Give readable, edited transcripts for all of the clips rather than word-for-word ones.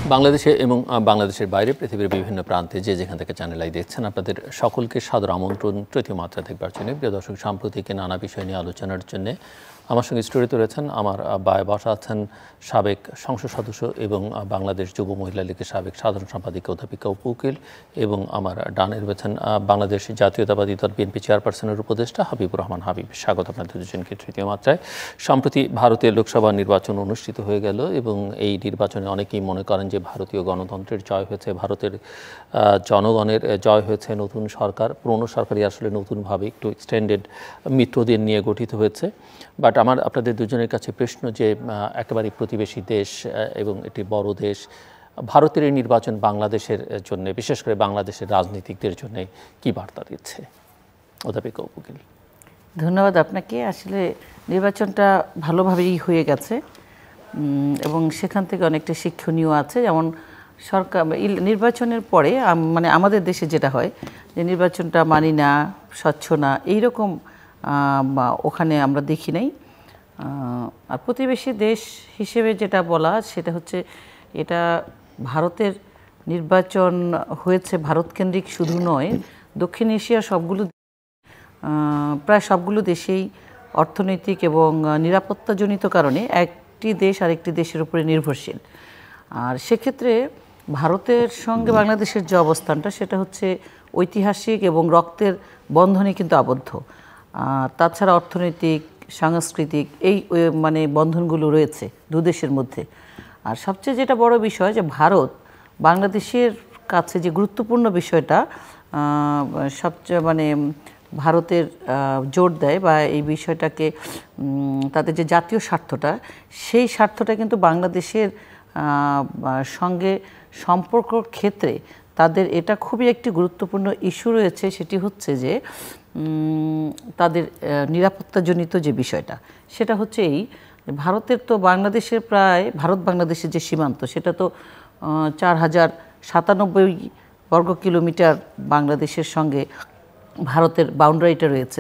বাংলাদেশে এবং বাংলাদেশের বাইরে পৃথিবীর বিভিন্ন প্রান্তে যে যেখান থেকে চ্যানেল আই দেখছেন আপনাদের সকলকে সাদর আমন্ত্রণ তৃতীয় মাত্রা দেখবার জন্য। প্রিয় দর্শক, সাম্প্রতিক নানা বিষয় নিয়ে আলোচনার জন্য আমার সঙ্গে স্টুডিওতে রয়েছেন আমার বায়ে বসা আছেন সাবেক সংসদ সদস্য এবং বাংলাদেশ যুব মহিলা লীগের সাবেক সাধারণ সম্পাদিকা অধ্যাপিকা অপু উকিল, এবং আমার ডানে রয়েছেন বাংলাদেশ জাতীয়তাবাদী দল বিএনপি চেয়ারপারসনের উপদেষ্টা হাবিবুর রহমান হাবিব। স্বাগত আপনাদের দুজনকে তৃতীয় মাত্রায়। সম্প্রতি ভারতের লোকসভা নির্বাচন অনুষ্ঠিত হয়ে গেল এবং এই নির্বাচনে অনেকেই মনে করেন যে ভারতীয় গণতন্ত্রের জয় হয়েছে, ভারতের জনগণের জয় হয়েছে। নতুন সরকার, পুরনো সরকারই আসলে নতুনভাবে একটু এক্সটেন্ডেড মিত্রদের নিয়ে গঠিত হয়েছে। বাট আমার আপনাদের দুজনের কাছে প্রশ্ন যে একেবারেই প্রতিবেশী দেশ এবং একটি বড় দেশ, ভারতের এই নির্বাচন বাংলাদেশের জন্য, বিশেষ করে বাংলাদেশের রাজনীতিকদের জন্য কি বার্তা দিচ্ছে? অধ্যাপিকা উকিল। ধন্যবাদ আপনাকে। আসলে নির্বাচনটা ভালোভাবেই হয়ে গেছে এবং সেখান থেকে অনেকটা শিক্ষণীয় আছে। যেমন সরকার নির্বাচনের পরে মানে আমাদের দেশে যেটা হয় যে নির্বাচনটা মানি না, স্বচ্ছ না, এইরকম ওখানে আমরা দেখি নাই। আর প্রতিবেশী দেশ হিসেবে যেটা বলা সেটা হচ্ছে এটা ভারতের নির্বাচন হয়েছে ভারতকেন্দ্রিক শুধু নয়, দক্ষিণ এশিয়ার প্রায় সবগুলো দেশেই অর্থনৈতিক এবং নিরাপত্তাজনিত কারণে একটি দেশ আরেকটি দেশের উপরে নির্ভরশীল। আর সেক্ষেত্রে ভারতের সঙ্গে বাংলাদেশের যে অবস্থানটা সেটা হচ্ছে ঐতিহাসিক এবং রক্তের বন্ধনে কিন্তু আবদ্ধ। তাছাড়া অর্থনৈতিক, সাংস্কৃতিক এই মানে বন্ধনগুলো রয়েছে দু দেশের মধ্যে। আর সবচেয়ে যেটা বড় বিষয় যে ভারত বাংলাদেশের কাছে যে গুরুত্বপূর্ণ বিষয়টা সবচেয়ে মানে ভারতের জোর দেয় বা এই বিষয়টাকে তাদের যে জাতীয় স্বার্থটা, সেই স্বার্থটা কিন্তু বাংলাদেশের সঙ্গে সম্পর্কর ক্ষেত্রে তাদের এটা খুবই একটি গুরুত্বপূর্ণ ইস্যু রয়েছে। সেটি হচ্ছে যে তাদের নিরাপত্তাজনিত যে বিষয়টা সেটা হচ্ছে এই ভারতের তো বাংলাদেশের প্রায় ভারত বাংলাদেশের যে সীমান্ত সেটা তো 4097 বর্গ কিলোমিটার বাংলাদেশের সঙ্গে ভারতের বাউন্ডারিটা রয়েছে।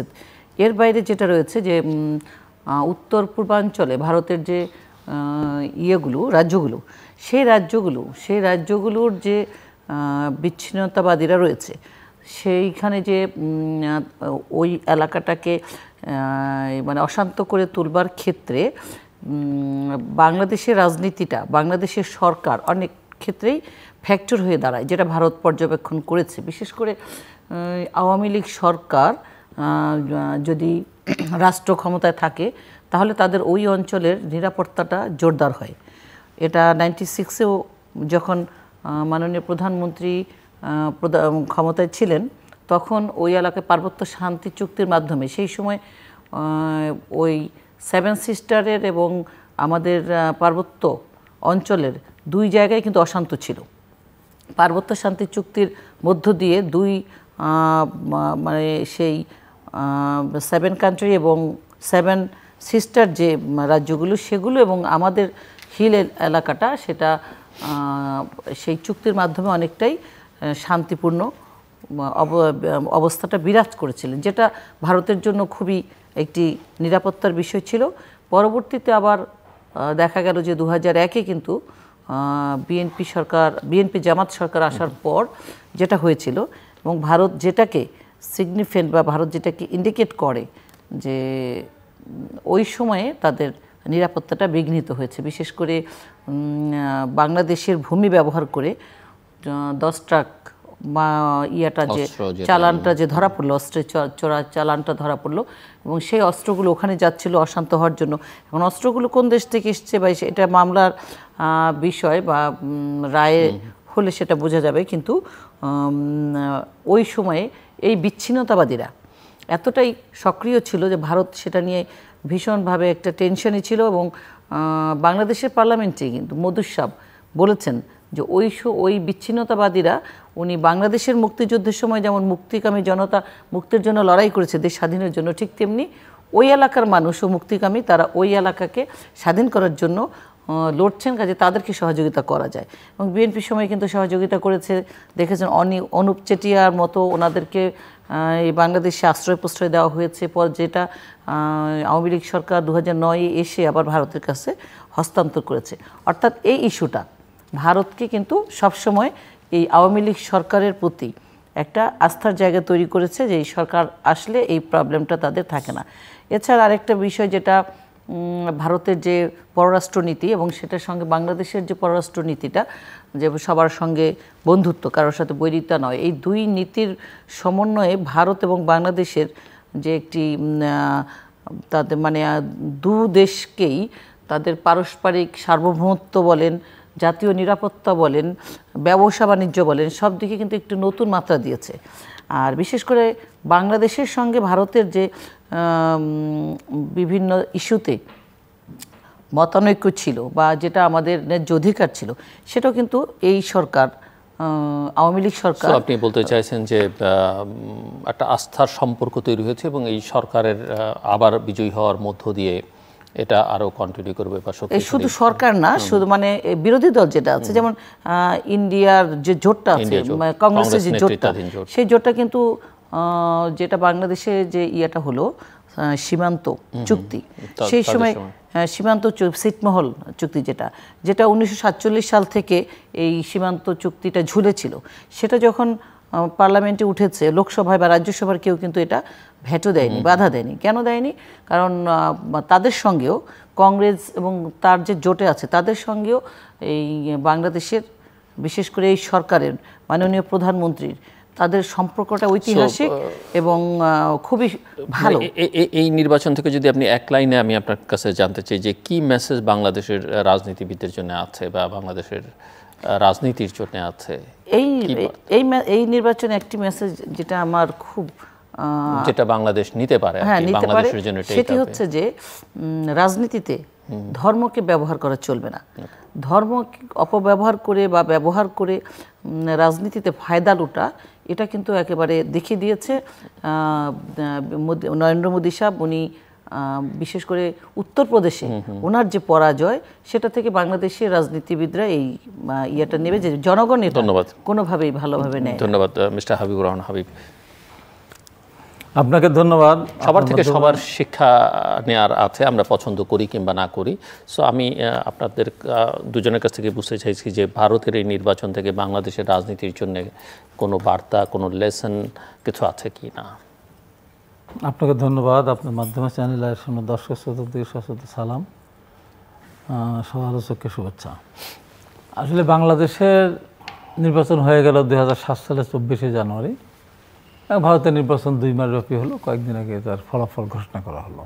এর বাইরে যেটা রয়েছে যে উত্তর পূর্বাঞ্চলে ভারতের যে রাজ্যগুলো সেই রাজ্যগুলোর যে বিচ্ছিন্নতাবাদীরা রয়েছে সেইখানে যে ওই এলাকাটাকে মানে অশান্ত করে তুলবার ক্ষেত্রে বাংলাদেশের রাজনীতিটা, বাংলাদেশের সরকার অনেক ক্ষেত্রেই ফ্যাক্টর হয়ে দাঁড়ায়, যেটা ভারত পর্যবেক্ষণ করেছে। বিশেষ করে আওয়ামী লীগ সরকার যদি রাষ্ট্র ক্ষমতায় থাকে তাহলে তাদের ওই অঞ্চলের নিরাপত্তাটা জোরদার হয়। এটা 96-এও যখন মাননীয় প্রধানমন্ত্রী ক্ষমতায় ছিলেন তখন ওই এলাকায় পার্বত্য শান্তি চুক্তির মাধ্যমে সেই সময় ওই 7 সিস্টারের এবং আমাদের পার্বত্য অঞ্চলের দুই জায়গায় কিন্তু অশান্ত ছিল। পার্বত্য শান্তি চুক্তির মধ্য দিয়ে দুই মানে সেই 7 কান্ট্রি এবং 7 সিস্টার যে রাজ্যগুলো সেগুলো এবং আমাদের হিল এলাকাটা সেটা সেই চুক্তির মাধ্যমে অনেকটাই শান্তিপূর্ণ অবস্থাটা বিরাজ করেছিলেন, যেটা ভারতের জন্য খুবই একটি নিরাপত্তার বিষয় ছিল। পরবর্তীতে আবার দেখা গেল যে 2001-এ কিন্তু বিএনপি জামাত সরকার আসার পর যেটা হয়েছিল এবং ভারত যেটাকে সিগনিফিকেন্ট বা ভারত যেটাকে ইন্ডিকেট করে যে ওই সময়ে তাদের নিরাপত্তাটা বিঘ্নিত হয়েছে। বিশেষ করে বাংলাদেশের ভূমি ব্যবহার করে 10 ট্রাক বা যে চালানটা যে ধরা পড়লো, অস্ত্রের চোরা চালানটা ধরা পড়লো এবং সেই অস্ত্রগুলো ওখানে যাচ্ছিল অশান্ত হওয়ার জন্য। এখন অস্ত্রগুলো কোন দেশ থেকে এসছে বা এটা মামলার বিষয় বা রায়ে হলে সেটা বোঝা যাবে, কিন্তু ওই সময়ে এই বিচ্ছিন্নতাবাদীরা এতটাই সক্রিয় ছিল যে ভারত সেটা নিয়ে ভীষণভাবে একটা টেনশনই ছিল। এবং বাংলাদেশের পার্লামেন্টে কিন্তু মধুসাব বলেছেন যে ওই বিচ্ছিন্নতাবাদীরা উনি বাংলাদেশের মুক্তিযুদ্ধের সময় যেমন মুক্তিকামী জনতা মুক্তির জন্য লড়াই করেছে দেশ স্বাধীনের জন্য, ঠিক তেমনি ওই এলাকার মানুষও মুক্তিকামী, তারা ওই এলাকাকে স্বাধীন করার জন্য লড়ছেন, কাজে তাদেরকে সহযোগিতা করা যায়। এবং বিএনপির সময় কিন্তু সহযোগিতা করেছে, দেখেছেন অনুপ চেটিয়ার মতো ওনাদেরকে এই বাংলাদেশে আশ্রয় প্রশ্রয় দেওয়া হয়েছে, পর যেটা আওয়ামী লীগ সরকার 2009-এ এসে আবার ভারতের কাছে হস্তান্তর করেছে। অর্থাৎ এই ইস্যুটা ভারতকে কিন্তু সবসময় এই আওয়ামী লীগ সরকারের প্রতি একটা আস্থার জায়গা তৈরি করেছে যে এই সরকার আসলে এই প্রবলেমটা তাদের থাকে না। এছাড়া আরেকটা বিষয় যেটা ভারতের যে পররাষ্ট্রনীতি এবং সেটার সঙ্গে বাংলাদেশের যে পররাষ্ট্রনীতিটা, যে সবার সঙ্গে বন্ধুত্ব, কারোর সাথে বৈরিতা নয়, এই দুই নীতির সমন্বয়ে ভারত এবং বাংলাদেশের যে একটি তাদের মানে দু দেশকেই তাদের পারস্পরিক সার্বভৌমত্ব বলেন, জাতীয় নিরাপত্তা বলেন, ব্যবসা বাণিজ্য বলেন, সব দিকে কিন্তু একটু নতুন মাত্রা দিয়েছে। আর বিশেষ করে বাংলাদেশের সঙ্গে ভারতের যে বিভিন্ন ইস্যুতে মতানৈক্য ছিল বা যেটা আমাদের ন্যায্য অধিকার ছিল, সেটাও কিন্তু এই সরকার, আওয়ামী লীগ সরকার। আপনি বলতে চাইছেন যে একটা আস্থার সম্পর্ক তৈরি হয়েছে এবং এই সরকারের আবার বিজয়ী হওয়ার মধ্য দিয়ে এটা আরো কন্টিনিউ করবে বা শুধু সরকার না, শুধু মানে বিরোধী দল যেটা আছে, যেমন ইন্ডিয়ার যে জোটটা আছে, কংগ্রেসের যে জোটটা, সেই জোটটা কিন্তু যেটা বাংলাদেশে যে ইয়েটা হলো সীমান্ত চুক্তি, সেই সময় সীমান্ত ছিটমহল চুক্তি যেটা 1947 সাল থেকে এই সীমান্ত চুক্তিটা ঝুলেছিল, সেটা যখন পার্লামেন্টে উঠেছে, লোকসভায় বা রাজ্যসভার কেউ কিন্তু এটা ভেটো দেয়নি, বাধা দেয়নি। কেন দেয়নি? কারণ তাদের সঙ্গেও কংগ্রেস এবং তার যে জোটে আছে তাদের সঙ্গেও এই বাংলাদেশের, বিশেষ করে এই সরকারের মাননীয় প্রধানমন্ত্রীর, তাদের সম্পর্কটা ঐতিহাসিক এবং খুবই ভালো। এই নির্বাচন থেকে যদি আপনি এক লাইনে আমি আপনার কাছে জানতে চাই যে কি মেসেজ বাংলাদেশের রাজনীতিবিদদের জন্য আছে বা বাংলাদেশের রাজনীতির জন্য আছে? এই নির্বাচনে একটি মেসেজ যেটা আমার খুব, যেটা বাংলাদেশ নিতে পারে, বাংলাদেশের জন্য সেটি হচ্ছে যে রাজনীতিতে ধর্মকে ব্যবহার করা চলবে না। ধর্ম অপব্যবহার করে বা ব্যবহার করে রাজনীতিতে ফায়দা লুটা, এটা কিন্তু একেবারে দেখিয়ে দিয়েছে নরেন্দ্র মোদী সাহেব। উনি বিশেষ করে উত্তরপ্রদেশে ওনার যে পরাজয়, সেটা থেকে বাংলাদেশের রাজনীতিবিদরা এই ইয়েটা নেবে যে জনগণ এটা কোনোভাবেই ভালোভাবে নেয়। ধন্যবাদ মিস্টার হাবিবুর রহমান হাবিব, আপনাকে ধন্যবাদ। সবার থেকে সবার শিক্ষা নেওয়ার আছে, আমরা পছন্দ করি কিংবা না করি। সো আমি আপনাদের দুজনের কাছ থেকে বুঝতে চাইছি যে ভারতের এই নির্বাচন থেকে বাংলাদেশের রাজনীতির জন্য কোনো বার্তা, কোনো লেসন কিছু আছে কি না? আপনাকে ধন্যবাদ। আপনার মাধ্যমে চ্যানেলের শোনো দর্শক শ্রোতা থেকে সশস্ত্র সালাম, সহ আলোচককে শুভেচ্ছা। আসলে বাংলাদেশের নির্বাচন হয়ে গেল 2007 সালের 24শে জানুয়ারি। ভারতের নির্বাচন 2 মাস ব্যাপী হলো, কয়েকদিন আগে তার ফলাফল ঘোষণা করা হলো।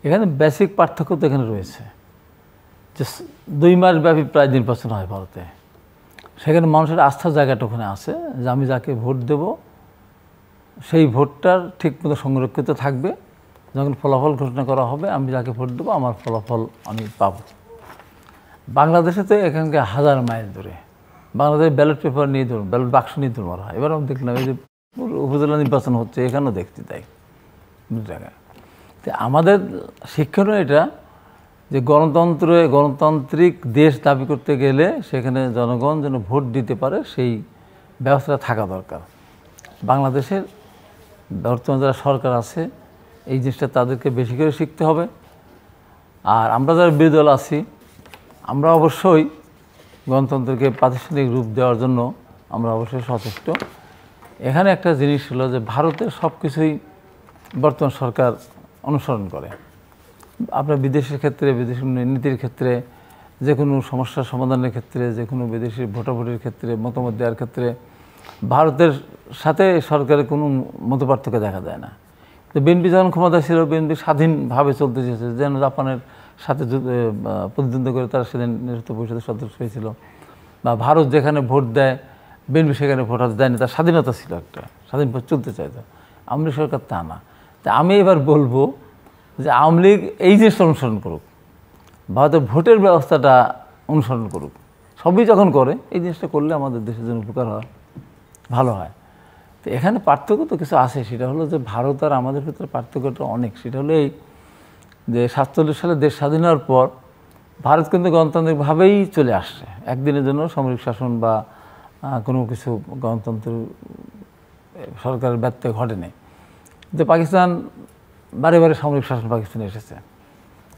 এখানে বেসিক পার্থক্য তো এখানে রয়েছে যে 2 মাস ব্যাপী প্রায় নির্বাচন হয় ভারতে। সেখানে মানুষের আস্থার জায়গাটা ওখানে আছে যে আমি যাকে ভোট দেব সেই ভোটটার ঠিকমতো সংরক্ষিত থাকবে। যখন ফলাফল ঘোষণা করা হবে, আমি যাকে ভোট দেবো আমার ফলাফল আমি পাব। বাংলাদেশে তো এখানকার 1000 মাইল দূরে বাংলাদেশের ব্যালট পেপার নিয়ে ধরুন, ব্যালট বাক্স নিয়ে ধরুন মারা হয়। এবার আমি দেখলাম এই যে উপজেলা নির্বাচন হচ্ছে, এখানেও দেখতে তাই জায়গায়। তো আমাদের শিক্ষণীয় এটা যে গণতান্ত্রিক দেশ দাবি করতে গেলে সেখানে জনগণ যেন ভোট দিতে পারে সেই ব্যবস্থাটা থাকা দরকার। বাংলাদেশের বর্তমানে যারা সরকার আছে এই জিনিসটা তাদেরকে বেশি করে শিখতে হবে। আর আমরা যারা বিরোধী দল আছি, আমরা অবশ্যই গণতন্ত্রকে প্রাতিষ্ঠানিক রূপ দেওয়ার জন্য আমরা অবশ্যই সচেষ্ট। এখানে একটা জিনিস হলো যে ভারতের সব কিছুই বর্তমান সরকার অনুসরণ করে। আপনার বিদেশের ক্ষেত্রে, বিদেশি নীতির ক্ষেত্রে, যে কোনো সমস্যার সমাধানের ক্ষেত্রে, যে কোনো বিদেশি ভোটাভুটির ক্ষেত্রে, মতামত দেওয়ার ক্ষেত্রে ভারতের সাথে সরকারের কোনো মতপার্থক্য দেখা যায় না। তো বিএনপি যখন ক্ষমতা ছিল, বিএনপি স্বাধীনভাবে চলতে চেয়েছে, যেন জাপানের সাথে প্রতিদ্বন্দ্বিতা করে তারা সেদিন নেতৃত্ব পরিষদের সদস্য হয়েছিল। বা ভারত যেখানে ভোট দেয়, বিএনপি সেখানে ভোট হাতে দেয়নি, তার স্বাধীনতা ছিল, একটা স্বাধীন ভোট চলতে চাইতো। আওয়ামী লীগ সরকার তা না। তা আমি এবার বলবো যে আওয়ামী লীগ এই জিনিসটা অনুসরণ করুক, ভারতের ভোটের ব্যবস্থাটা অনুসরণ করুক। সবই যখন করে এই জিনিসটা করলে আমাদের দেশের জন্য উপকার হয়, ভালো হয়। তো এখানে পার্থক্য তো কিছু আছে, সেটা হলো যে ভারত আর আমাদের ভিতরে পার্থক্যটা অনেক। সেটা হলো এই যে 47 সালে দেশ স্বাধীন হওয়ার পর ভারত কিন্তু গণতান্ত্রিকভাবেই চলে আসছে। একদিনের জন্য সামরিক শাসন বা কোনো কিছু গণতন্ত্র সরকারের ব্যত্যয় ঘটেনি। কিন্তু পাকিস্তান বারে বারে সামরিক শাসন পাকিস্তানে এসেছে।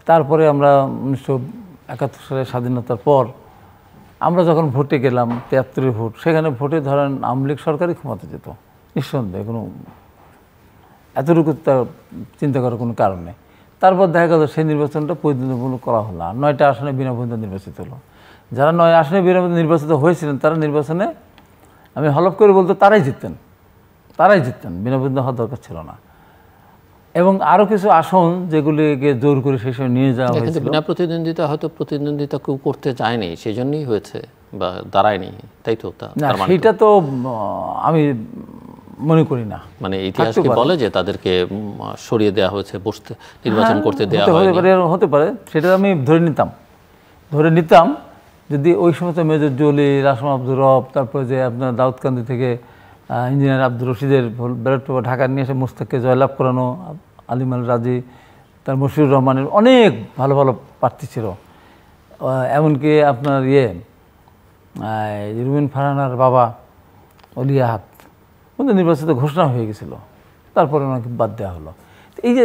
তারপরে আমরা 1971 সালের স্বাধীনতার পর আমরা যখন ভোটে গেলাম 73 ভোট, সেখানে ভোটে ধরেন আওয়ামী লীগ সরকারই ক্ষমতা যেত নিঃসন্দেহে, কোনো এতটুকু তার চিন্তা করার কোনো কারণ নেই। তারপর দেখা গেল সেই নির্বাচনটা প্রতিদ্বন্দ্বিমূলক করা হলো, 9টা আসনে বিনা প্রতিদ্বন্দ্বিতা নির্বাচিত হলো। যারা 9 আসনে বিনা প্রতিদ্বন্দ্বিতা নির্বাচিত হয়েছিলেন তারা নির্বাচনে, আমি হলফ করে বলতে, তারাই জিততেন, বিনা প্রতিদ্বন্দ্বিতা হওয়ার দরকার ছিল না। এবং আরও কিছু আসন যেগুলিকে জোর করে সেই সময় নিয়ে যাওয়া হয়েছিল, বিনা প্রতিদ্বন্দ্বিতা হয়তো প্রতিদ্বন্দ্বিতা কেউ করতে চায়নি, সেই জন্যই হয়েছে বা দাঁড়ায়নি, তাই তো? না, সেইটা তো আমি মনে করি না। মানে ইতিহাস কি বলে যে তাদেরকে সরিয়ে দেওয়া হয়েছে, বসতে নির্বাচন করতে দেওয়া হতে পারে, সেটা আমি ধরে নিতাম যদি ওই সমস্ত মেজর জলিল, আসম আব্দুর রব, তারপরে যে আপনার দাউদকান্দি থেকে ইঞ্জিনিয়ার আব্দুর রশিদের ব্যালট পেপার ঢাকা নিয়ে এসে মুস্তাককে জয়লাভ করানো, আলিম আল রাজি, তার মশিউর রহমানের অনেক ভালো ভালো প্রার্থী ছিল। এমনকি আপনার রুবিন ফারহানার বাবা অলিয়াহাত কিন্তু নির্বাচিত ঘোষণা হয়ে গেছিল, তারপরে ওনাকে বাদ দেওয়া হলো। এই যে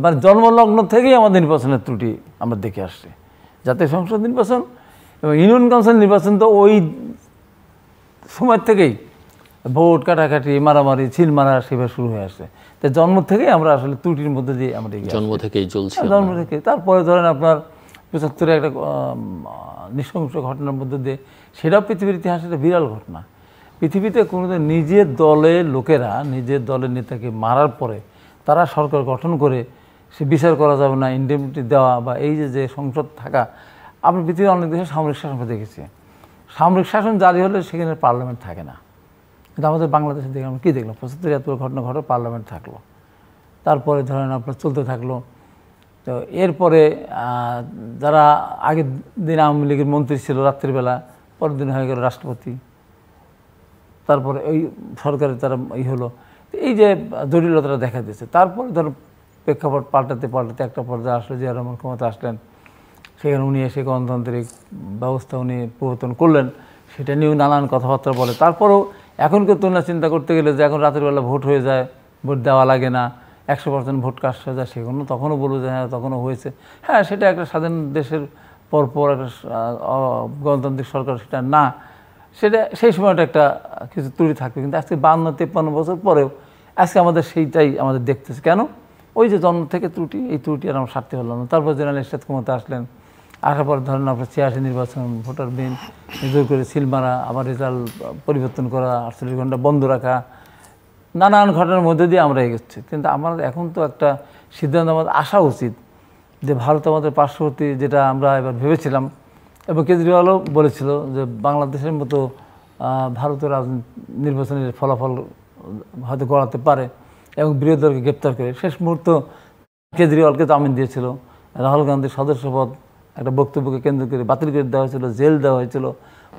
মানে জন্মলগ্ন থেকেই আমাদের নির্বাচনের ত্রুটি আমরা দেখে আসছি। জাতীয় সংসদ নির্বাচন এবং ইউনিয়ন কাউন্সিল নির্বাচন তো ওই সময় থেকেই ভোট কাটাকাটি, মারামারি, ছিল মারা সেভাবে শুরু হয়ে আসছে। তাই জন্ম থেকেই আমরা আসলে ত্রুটির মধ্যে দিয়ে আমরা জন্ম থেকেই চলছে। তারপরে ধরেন আপনার 75-এ একটা নৃশংস ঘটনার মধ্যে দিয়ে, সেটাও পৃথিবীর ইতিহাসে একটা বিরল ঘটনা। পৃথিবীতে কোনোদিন নিজের দলের লোকেরা নিজের দলের নেতাকে মারার পরে তারা সরকার গঠন করে সে বিচার করা যাবে না, ইন্ডেমনিটি দেওয়া, বা এই যে সংসদ থাকা, আমরা পৃথিবীর অনেক দেশে সামরিক শাসন দেখেছি। সামরিক শাসন জারি হলে সেখানে পার্লামেন্ট থাকে না, কিন্তু আমাদের বাংলাদেশে দেখে আমরা কী দেখলাম, 75 এত ঘটনা ঘটে, পার্লামেন্ট থাকলো। তারপরে ধরেন আপনার চলতে থাকলো। তো এরপরে যারা আগের দিন আওয়ামী লীগের মন্ত্রী ছিল রাত্রিবেলা, পরের দিন হয়ে গেল রাষ্ট্রপতি, তারপরে ওই সরকারের তারা হলো। এই যে জটিলতাটা দেখা দিয়েছে। তারপরে ধরো প্রেক্ষাপট পাল্টাতে একটা পর্যায়ে আসলে জিয়া রহমান ক্ষমতা আসলেন, সেখানে উনি এসে গণতান্ত্রিক ব্যবস্থা উনি প্রবর্তন করলেন, সেটা নিয়েও নানান কথাবার্তা বলে। তারপরেও এখনকার তুলনা চিন্তা করতে গেলে যে এখন রাতের বেলা ভোট হয়ে যায়, ভোট দেওয়া লাগে না, 100% ভোট কাস্ট হয়ে যায়, সেগুলো তখনও বলবো যে হ্যাঁ তখনও হয়েছে। হ্যাঁ, সেটা একটা স্বাধীন দেশের পরপর একটা গণতান্ত্রিক সরকার সেটা না, সেটা সেই সময়টা একটা কিছু ত্রুটি থাকবে। কিন্তু আজকে 52-53 বছর পরেও আজকে আমাদের সেইটাই আমাদের দেখতেছে। কেন? ওই যে জন্ম থেকে ত্রুটি, এই ত্রুটি আর আমরা সারতে পারলাম না। তারপর জেনারেল এরশাদ ক্ষমতা আসলেন, আসার পর ধরেন আপনার 86 নির্বাচন, ভোটার বিন জোর করে সিল মারা, আবার রেজাল্ট পরিবর্তন করা, 48 ঘন্টা বন্ধ রাখা, নানান ঘটনার মধ্যে দিয়ে আমরা এগোচ্ছি। কিন্তু আমার এখন তো একটা সিদ্ধান্ত আমাদের আসা উচিত যে ভারত আমাদের পার্শ্ববর্তী, যেটা আমরা এবার ভেবেছিলাম, এবং কেজরিওয়ালও বলেছিল যে বাংলাদেশের মতো ভারতের নির্বাচনের ফলাফল হয়তো গড়াতে পারে, এবং বিরোধী দলকে গ্রেপ্তার করে শেষ মুহূর্ত কেজরিওয়ালকে জামিন দিয়েছিল। রাহুল গান্ধীর সদস্যপদ একটা বক্তব্যকে কেন্দ্র করে বাতিল করে দেওয়া হয়েছিল, জেল দেওয়া হয়েছিল,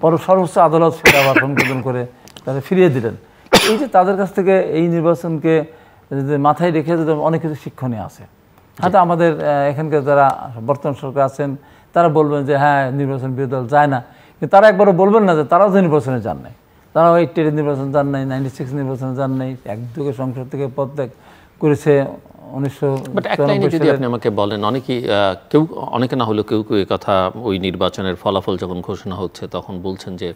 পরে সর্বোচ্চ আদালত সেটা আবার সংশোধন করে তারা ফিরিয়ে দিলেন। এই যে তাদের কাছ থেকে এই নির্বাচনকে মাথায় রেখে অনেক কিছু শিক্ষণীয় আছে। হয়তো আমাদের এখানকার যারা বর্তমান সরকার আছেন তারা বলবেন যে হ্যাঁ নির্বাচন বিরোধী দল যায় না, কিন্তু তারা একবারও বলবেন না যে তারাও তো নির্বাচনে যান নাই, তারাও 80-এর নির্বাচন যান নাই, 96 নির্বাচনে যান নাই, একদিকে সংসদ থেকে পদত্যাগ করেছে 1994 যদি আপনি আমাকে বলেন, অনেকে না হলেও কেউ এই কথা ওই নির্বাচনের ফলাফল যখন ঘোষণা হচ্ছে তখন বলছেন যে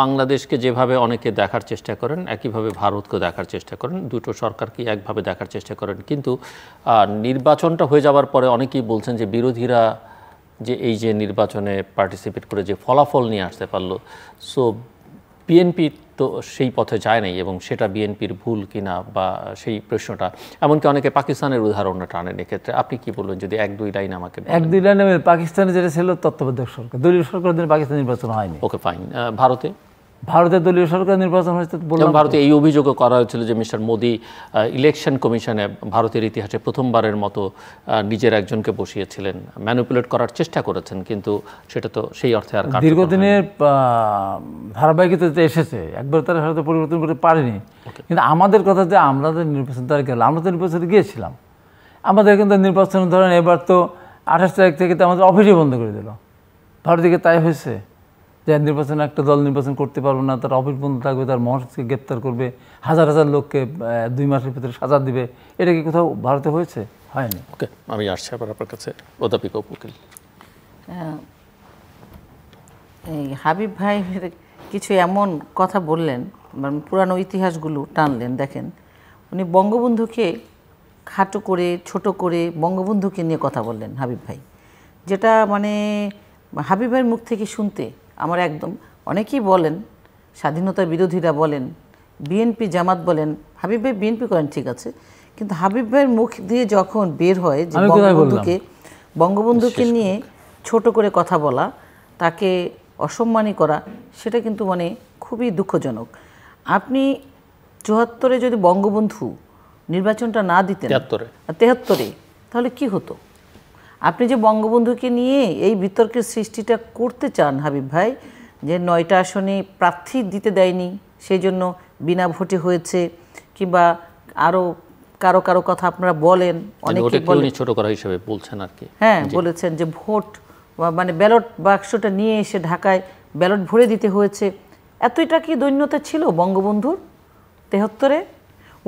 বাংলাদেশকে যেভাবে অনেকে দেখার চেষ্টা করেন একইভাবে ভারতকে দেখার চেষ্টা করেন, দুটো সরকারকে একভাবে দেখার চেষ্টা করেন। কিন্তু নির্বাচনটা হয়ে যাওয়ার পরে অনেকেই বলছেন যে বিরোধীরা যে এই যে নির্বাচনে পার্টিসিপেট করে যে ফলাফল নিয়ে আসতে পারলো, সো বিএনপি তো সেই পথে যায় নাই, এবং সেটা বিএনপির ভুল কিনা বা সেই প্রশ্নটা, এমনকি অনেকে পাকিস্তানের উদাহরণটা টানেন। এক্ষেত্রে আপনি কি বলবেন যদি 1-2 লাইন আমাকে? 1-2 লাইনে পাকিস্তানে যেটা ছিল তত্ত্বাবধায়ক সরকার, দলীয় সরকারের দিনে পাকিস্তান নির্বাচন হয়নি। ওকে, ফাইন। ভারতের দলীয় সরকার নির্বাচন হয়েছে। ভারতে এই অভিযোগও করা হয়েছিল যে মিস্টার মোদি ইলেকশন কমিশনে ভারতের ইতিহাসে প্রথমবারের মতো নিজের একজনকে বসিয়েছিলেন, ম্যানিপুলেট করার চেষ্টা করেছেন, কিন্তু সেটা তো সেই অর্থে আর দীর্ঘদিনের ধারাবাহিকতা এসেছে, একবার তারা হয়তো পরিবর্তন করতে পারেনি। কিন্তু আমাদের কথা যে আমরা তো নির্বাচন তারিখ গেলাম, আমরা তো নির্বাচনে গিয়েছিলাম, আমাদের কিন্তু নির্বাচন ধরেন এবার তো 28 তারিখ থেকে তো আমাদের অফিসই বন্ধ করে দিল। ভারতকে তাই হয়েছে যে নির্বাচনে একটা দল নির্বাচন করতে পারবে না, তার অফিস বন্ধ থাকবে, তার মহাসচিবকে গ্রেপ্তার করবে, হাজার হাজার লোককে 2 মাসের ভিতরে সাজা দিবে। এটা কি কোথাও ভারতে হয়েছে? হয়নি। ওকে, আমি আসছি আবার আপনার কাছে। অধ্যাপিকা উকিল, এই হাবিব ভাই কিছু এমন কথা বললেন, মানে পুরানো ইতিহাসগুলো টানলেন। দেখেন, উনি বঙ্গবন্ধুকে খাটো করে, ছোট করে বঙ্গবন্ধুকে নিয়ে কথা বললেন হাবিব ভাই, যেটা মানে হাবিব ভাইয়ের মুখ থেকে শুনতে আমার একদম, অনেকেই বলেন, স্বাধীনতা বিরোধীরা বলেন, বিএনপি জামাত বলেন, হাবিব ভাই বিএনপি করেন ঠিক আছে, কিন্তু হাবিব ভাইয়ের মুখ দিয়ে যখন বের হয় যে বঙ্গবন্ধুকে নিয়ে ছোট করে কথা বলা, তাকে অসম্মানী করা, সেটা কিন্তু মানে খুবই দুঃখজনক। আপনি ৭৪-এ যদি বঙ্গবন্ধু নির্বাচনটা না দিতেন, ৭৩-এ, তাহলে কি হতো? আপনি যে বঙ্গবন্ধুকে নিয়ে এই বিতর্কের সৃষ্টিটা করতে চান হাবিব ভাই, যে ৯টা আসনে প্রার্থী দিতে দেয়নি, সেই জন্য বিনা ভোটে হয়েছে, কিংবা আরও কারো কারো কথা আপনারা বলেন, অনেকে বলেন ছোট করা হিসেবে বলছেন আর কি। হ্যাঁ, বলেছেন যে ভোট মানে ব্যালট বাক্সটা নিয়ে এসে ঢাকায় ব্যালট ভরে দিতে হয়েছে। এতটা কি দৈন্যতা ছিল বঙ্গবন্ধুর ৭৩-এ?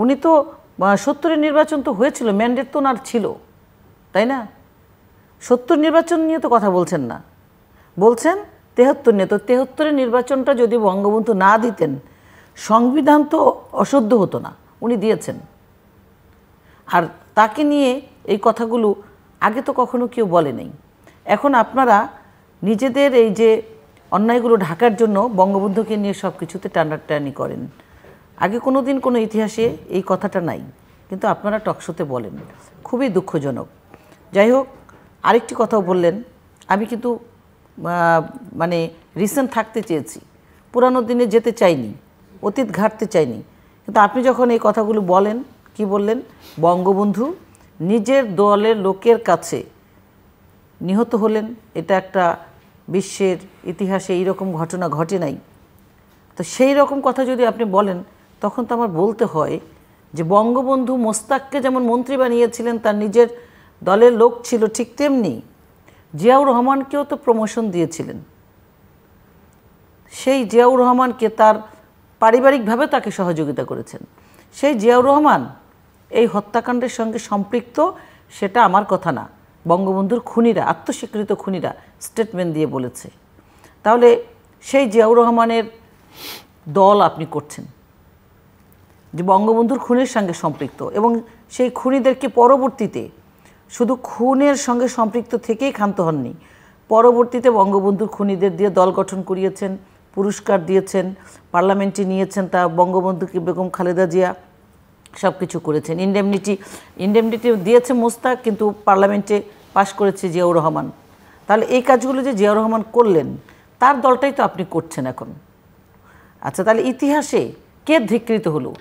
উনি তো ৭০-এর নির্বাচন তো হয়েছিল, ম্যান্ডেট তো ওনার ছিল, তাই না? ৭০ নির্বাচন নিয়ে তো কথা বলছেন না, বলছেন ৭৩ নিয়ে। তো ৭৩-এর নির্বাচনটা যদি বঙ্গবন্ধু না দিতেন, সংবিধান তো অশুদ্ধ হতো না, উনি দিয়েছেন। আর তাকে নিয়ে এই কথাগুলো আগে তো কখনো কেউ বলে নেই। এখন আপনারা নিজেদের এই যে অন্যায়গুলো ঢাকার জন্য বঙ্গবন্ধুকে নিয়ে সব কিছুতে টানাটানি করেন। আগে কোনো দিন কোনো ইতিহাসে এই কথাটা নাই, কিন্তু আপনারা টকশোতে বলেন, খুবই দুঃখজনক। যাই হোক, আরেকটি কথাও বললেন, আমি কিন্তু মানে রিসেন্ট থাকতে চেয়েছি, পুরানো দিনে যেতে চাইনি, অতীত ঘাটতে চাইনি। কিন্তু আপনি যখন এই কথাগুলো বলেন, কি বললেন? বঙ্গবন্ধু নিজের দলের লোকের কাছে নিহত হলেন, এটা একটা বিশ্বের ইতিহাসে এইরকম ঘটনা ঘটে নাই। তো সেই রকম কথা যদি আপনি বলেন, তখন তো আমার বলতে হয় যে বঙ্গবন্ধু মোস্তাককে যেমন মন্ত্রী বানিয়েছিলেন, তার নিজের দলের লোক ছিল, ঠিক তেমনি জিয়াউর রহমানকেও তো প্রমোশন দিয়েছিলেন। সেই জিয়াউর রহমানকে তার পারিবারিকভাবে তাকে সহযোগিতা করেছেন। সেই জিয়াউর রহমান এই হত্যাকাণ্ডের সঙ্গে সম্পৃক্ত, সেটা আমার কথা না, বঙ্গবন্ধুর খুনিরা, আত্মস্বীকৃত খুনিরা স্টেটমেন্ট দিয়ে বলেছে। তাহলে সেই জিয়াউর রহমানের দল আপনি করছেন, যে বঙ্গবন্ধুর খুনের সঙ্গে সম্পৃক্ত, এবং সেই খুনিদেরকে পরবর্তীতে শুধু খুনের সঙ্গে সম্পৃক্ত থেকেই ক্ষান্ত হননি, পরবর্তীতে বঙ্গবন্ধুর খুনিদের দিয়ে দল গঠন করিয়েছেন, পুরস্কার দিয়েছেন, পার্লামেন্টে নিয়েছেন, তা বঙ্গবন্ধুকে বেগম খালেদা জিয়া সব কিছু করেছেন। ইন্ডেমনিটি দিয়েছে মোস্তাক, কিন্তু পার্লামেন্টে পাশ করেছে জিয়াউর রহমান। তাহলে এই কাজগুলো যে জিয়াউর রহমান করলেন, তার দলটাই তো আপনি করছেন এখন। আচ্ছা, তাহলে ইতিহাসে কে ধিকৃত হলো?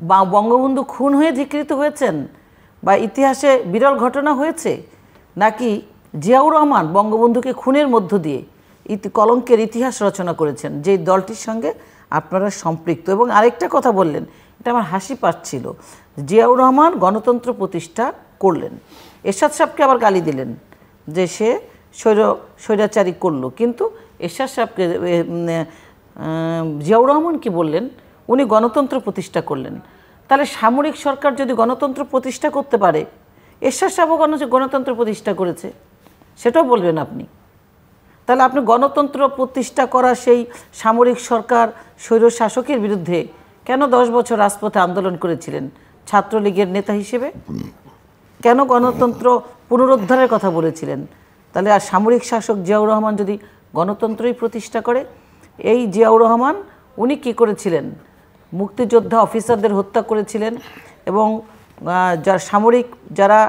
বা বঙ্গবন্ধু খুন হয়ে ধিকৃত হয়েছেন, বা ইতিহাসে বিরল ঘটনা হয়েছে, নাকি জিয়াউর রহমান বঙ্গবন্ধুকে খুনের মধ্য দিয়ে কলঙ্কের ইতিহাস রচনা করেছেন, যে দলটির সঙ্গে আপনারা সম্পৃক্ত? এবং আরেকটা কথা বললেন, এটা আমার হাসি পাচ্ছিল, জিয়াউর রহমান গণতন্ত্র প্রতিষ্ঠা করলেন, এরশাদ সাহেবকে আবার গালি দিলেন যে সে স্বৈরাচারী করলো, কিন্তু এরশাদ সাহেবকে জিয়াউর রহমান কি বললেন? উনি গণতন্ত্র প্রতিষ্ঠা করলেন। তাহলে সামরিক সরকার যদি গণতন্ত্র প্রতিষ্ঠা করতে পারে, এরশাদ সাহেবও গণতন্ত্র প্রতিষ্ঠা করেছে, সেটাও বলবেন আপনি। তাহলে আপনি গণতন্ত্র প্রতিষ্ঠা করা সেই সামরিক সরকার, স্বৈর শাসকের বিরুদ্ধে কেন 10 বছর রাজপথে আন্দোলন করেছিলেন ছাত্রলীগের নেতা হিসেবে? কেন গণতন্ত্র পুনরুদ্ধারের কথা বলেছিলেন? তাহলে আর সামরিক শাসক জিয়াউর রহমান যদি গণতন্ত্রই প্রতিষ্ঠা করে, এই জিয়াউর রহমান উনি কী করেছিলেন? মুক্তিযোদ্ধা অফিসারদের হত্যা করেছিলেন, এবং সামরিক যারা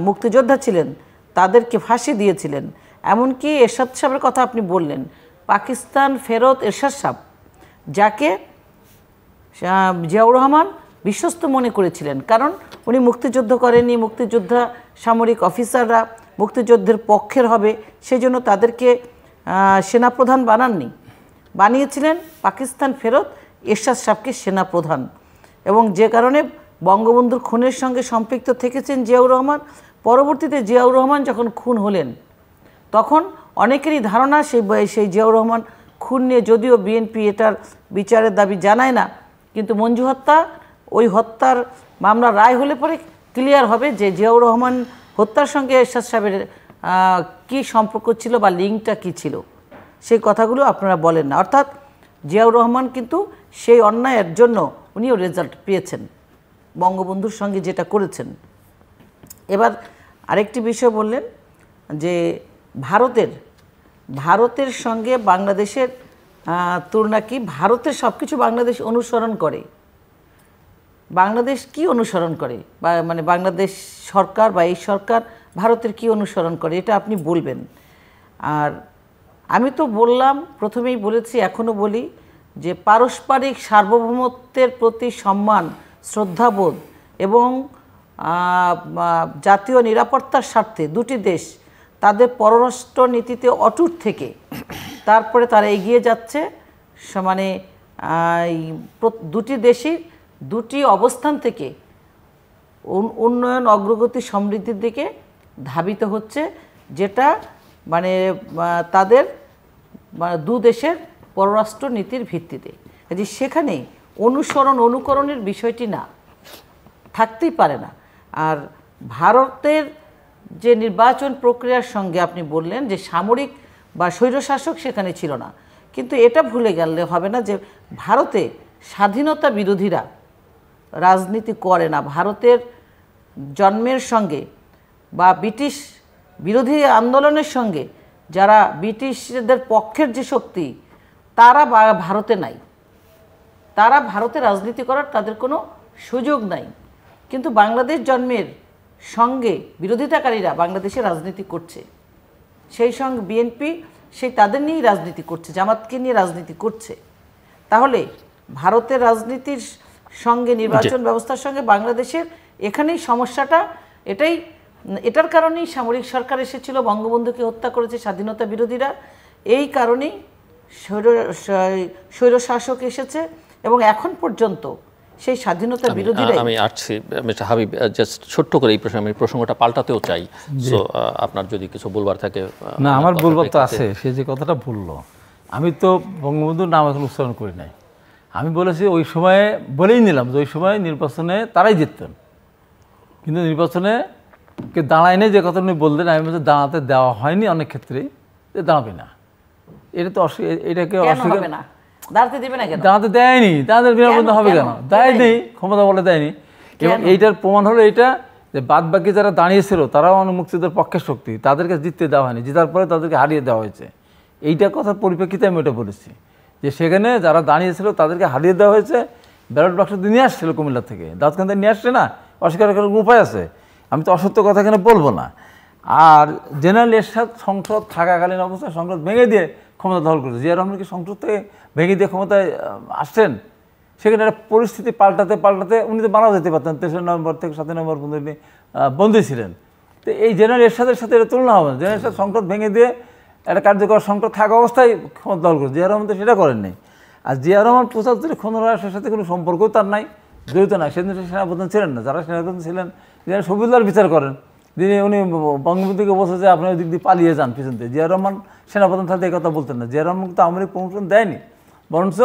মুক্তিযোদ্ধা ছিলেন তাদেরকে ফাঁসি দিয়েছিলেন। এমনকি এরশাদ সাহেবের কথা আপনি বললেন, পাকিস্তান ফেরত এরশাদ সাহেব, যাকে জিয়াউর রহমান বিশ্বস্ত মনে করেছিলেন, কারণ উনি মুক্তিযুদ্ধ করেননি, মুক্তিযোদ্ধা সামরিক অফিসাররা মুক্তিযুদ্ধের পক্ষের হবে, সেই জন্য তাদেরকে সেনাপ্রধান বানাননি, বানিয়েছিলেন পাকিস্তান ফেরত এরশাদ সাহেবকে সেনাপ্রধান। এবং যে কারণে বঙ্গবন্ধুর খুনের সঙ্গে সম্পৃক্ত থেকেছেন জিয়াউর রহমান। পরবর্তীতে জিয়াউর রহমান যখন খুন হলেন, তখন অনেকেরই ধারণা সেই জিয়াউর রহমান খুন নিয়ে, যদিও বিএনপি এটার বিচারের দাবি জানায় না, কিন্তু মঞ্জু হত্যা, ওই হত্যার মামলা রায় হলে পরে ক্লিয়ার হবে যে জিয়াউর রহমান হত্যার সঙ্গে এরশাদ সাহেবের কী সম্পর্ক ছিল বা লিঙ্কটা কী ছিল। সেই কথাগুলো আপনারা বলেন না। অর্থাৎ জিয়াউর রহমান কিন্তু সেই অন্যায়ের জন্য উনিও রেজাল্ট পেয়েছেন, বঙ্গবন্ধুর সঙ্গে যেটা করেছেন। এবার আরেকটি বিষয় বললেন যে ভারতের সঙ্গে বাংলাদেশের তুলনা কি? ভারতের সব কিছু বাংলাদেশ অনুসরণ করে। বাংলাদেশ কি অনুসরণ করে, বা মানে বাংলাদেশ সরকার বা এই সরকার ভারতের কি অনুসরণ করে, এটা আপনি বলবেন। আর আমি তো বললাম, প্রথমেই বলেছি, এখনও বলি যে পারস্পরিক সার্বভৌমত্বের প্রতি সম্মান, শ্রদ্ধাবোধ এবং জাতীয় নিরাপত্তার স্বার্থে দুটি দেশ তাদের পররাষ্ট্র নীতিতে অটুট থেকে তারপরে তারা এগিয়ে যাচ্ছে। মানে দুটি দেশই দুটি অবস্থান থেকে উন্নয়ন, অগ্রগতি, সমৃদ্ধির দিকে ধাবিত হচ্ছে, যেটা মানে তাদের দু দেশের পররাষ্ট্র নীতির ভিত্তিতে। যে সেখানে অনুকরণের বিষয়টি না, থাকতেই পারে না। আর ভারতের যে নির্বাচন প্রক্রিয়ার সঙ্গে আপনি বললেন যে সামরিক বা স্বৈরশাসক সেখানে ছিল না, কিন্তু এটা ভুলে গেলে হবে না যে ভারতে স্বাধীনতা বিরোধীরা রাজনীতি করে না। ভারতের জন্মের সঙ্গে বা ব্রিটিশ বিরোধী আন্দোলনের সঙ্গে যারা ব্রিটিশদের পক্ষের যে শক্তি, তারা ভারতে নাই, তারা ভারতে রাজনীতি করার তাদের কোনো সুযোগ নাই। কিন্তু বাংলাদেশ জন্মের সঙ্গে বিরোধিতাকারীরা বাংলাদেশে রাজনীতি করছে, সেই সঙ্গে বিএনপি সেই তাদের নিয়েই রাজনীতি করছে, জামাতকে নিয়ে রাজনীতি করছে। তাহলে ভারতের রাজনীতির সঙ্গে, নির্বাচন ব্যবস্থার সঙ্গে বাংলাদেশের এখানেই সমস্যাটা। এটার কারণেই সামরিক সরকার এসেছিল, বঙ্গবন্ধুকে হত্যা করেছে স্বাধীনতা বিরোধীরা, এই কারণেই স্বৈরশাসক এসেছে, এবং এখন পর্যন্ত সেই স্বাধীনতা বিরোধীরা। আমি আসছি মিস্টার হাবিব, জাস্ট ছোট্ট করে এই প্রশ্নে আমি প্রসঙ্গটা পাল্টাতেও চাই। সো আপনার যদি কিছু বলবার থাকে। না, আমার বলবার তো আছে। সে যে কথাটা বললো, আমি তো বঙ্গবন্ধুর নাম এখন উচ্চারণ করি নাই। আমি বলেছি ওই সময়ে, বলেই নিলাম যে ওই সময় নির্বাচনে তারাই জিততেন, কিন্তু নির্বাচনে কে দাঁড়ায় নেই। যে কথা উনি বললেন, আমি বলছি দাঁড়াতে দেওয়া হয়নি অনেক ক্ষেত্রেই, যে দাঁড়াবে না। এটা তো এটাকে দাঁড়াতে দেবে না কেন? দাঁড়াতে দেয়নি, তাদের বিনাবন্ধ হবে কেন? দেয়নি, ক্ষমতা বলে দেয়নি। এবং এইটার প্রমাণ হলো এইটা যে বাদ বাকি যারা দাঁড়িয়েছিল তারাও মুক্তিযুদ্ধের পক্ষের শক্তি, তাদেরকে জিততে দেওয়া হয়নি, জেতার পরে তাদেরকে হারিয়ে দেওয়া হয়েছে। এইটা কথার পরিপ্রেক্ষিতে আমি ওটা বলেছি যে সেখানে যারা দাঁড়িয়েছিল তাদেরকে হারিয়ে দেওয়া হয়েছে। ব্যালট বাক্স নিয়ে আসছিল কুমিল্লা থেকে, দাউদকান্দি নিয়ে আসছে না, অস্বীকার করার উপায় আছে? আমি তো অসত্য কথা এখানে বলবো না। আর জেনারেল এরশাদ সংসদ থাকাকালীন অবস্থায় সংসদ ভেঙে দিয়ে ক্ষমতা দখল করেছে। জিয়া রহমান কি সংসদ থেকে ভেঙে দিয়ে ক্ষমতায় আসছেন? সেখানে একটা পরিস্থিতি পাল্টাতে উনি তো মারাও যেতে পারতেন। 3 নভেম্বর থেকে 7 নভেম্বর পর্যন্ত উনি বন্দী ছিলেন। তো এই জেনারেল এরশাদের সাথে এটা তুলনা হবে না। জেনারেল এরশাদ সংসদ ভেঙে দিয়ে একটা কার্যকর সংসদ থাকা অবস্থায় ক্ষমতা দখল করেছে, জিয়া রহমান তো সেটা করেননি। আর জিয়া রহমান 75 খুনের সাথে কোনো সম্পর্কও তার নাই, জড়িত নাই। সেদিন সেনাপ্রধান ছিলেন না। যারা সেনাপ্রধান ছিলেন, যারা শফিউল্লাহর বিচার করেন, যিনি উনি বঙ্গবন্ধুকে বলছে যে আপনি ওই দিক দিয়ে পালিয়ে যান পিছন থেকে। জিয়া রহমান সেনাপ্রধান থাকতে এই কথা বলতেন না। জিয়া রহমানকে তো আওয়ামী লীগ প্রমোশন দেয়নি, বরঞ্চ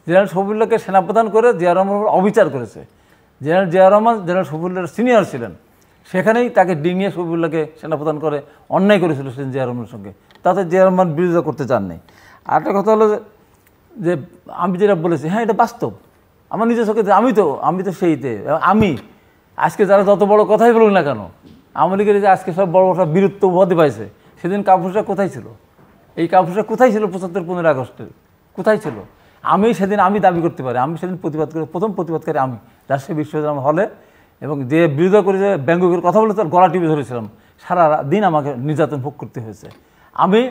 জেনারেল শফিউল্লাহকে সেনাপ্রধান করে জিয়া রহমান অবিচার করেছে। জিয়া রহমান জেনারেল শফিউল্লাহর সিনিয়র ছিলেন, সেখানেই তাকে ডিঙিয়ে শফিউল্লাহকে সেনাপ্রধান করে অন্যায় করেছিল সেদিন জিয়া রহমানের সঙ্গে। তাতে জিয়া রহমান বিরোধিতা করতে চাননি। আর একটা কথা হলো যে আমি যেটা বলেছি, হ্যাঁ এটা বাস্তব। আমার নিজের চোখে আমি তো সেইতে আমি আজকে যারা যত বড় কথাই বলুন না কেন, আওয়ামী লীগের যে আজকে সব বড় বড় বীরত্ব উপাধি পাইছে, সেদিন কাপুরুষরা কোথায় ছিল? এই কাপুরুষরা কোথায় ছিল 75-15 আগস্টে? কোথায় ছিল? সেদিন আমি দাবি করতে পারি, আমি সেদিন প্রতিবাদ করে, প্রথম প্রতিবাদকারী আমি, রাজশাহী বিশ্ববিদ্যালয় হলে, এবং যে বিরোধিতা করে যে ব্যঙ্গের কথা বলে তার গলা টিপে ধরেছিলাম, সারা দিন আমাকে নির্যাতন ভোগ করতে হয়েছে। আমি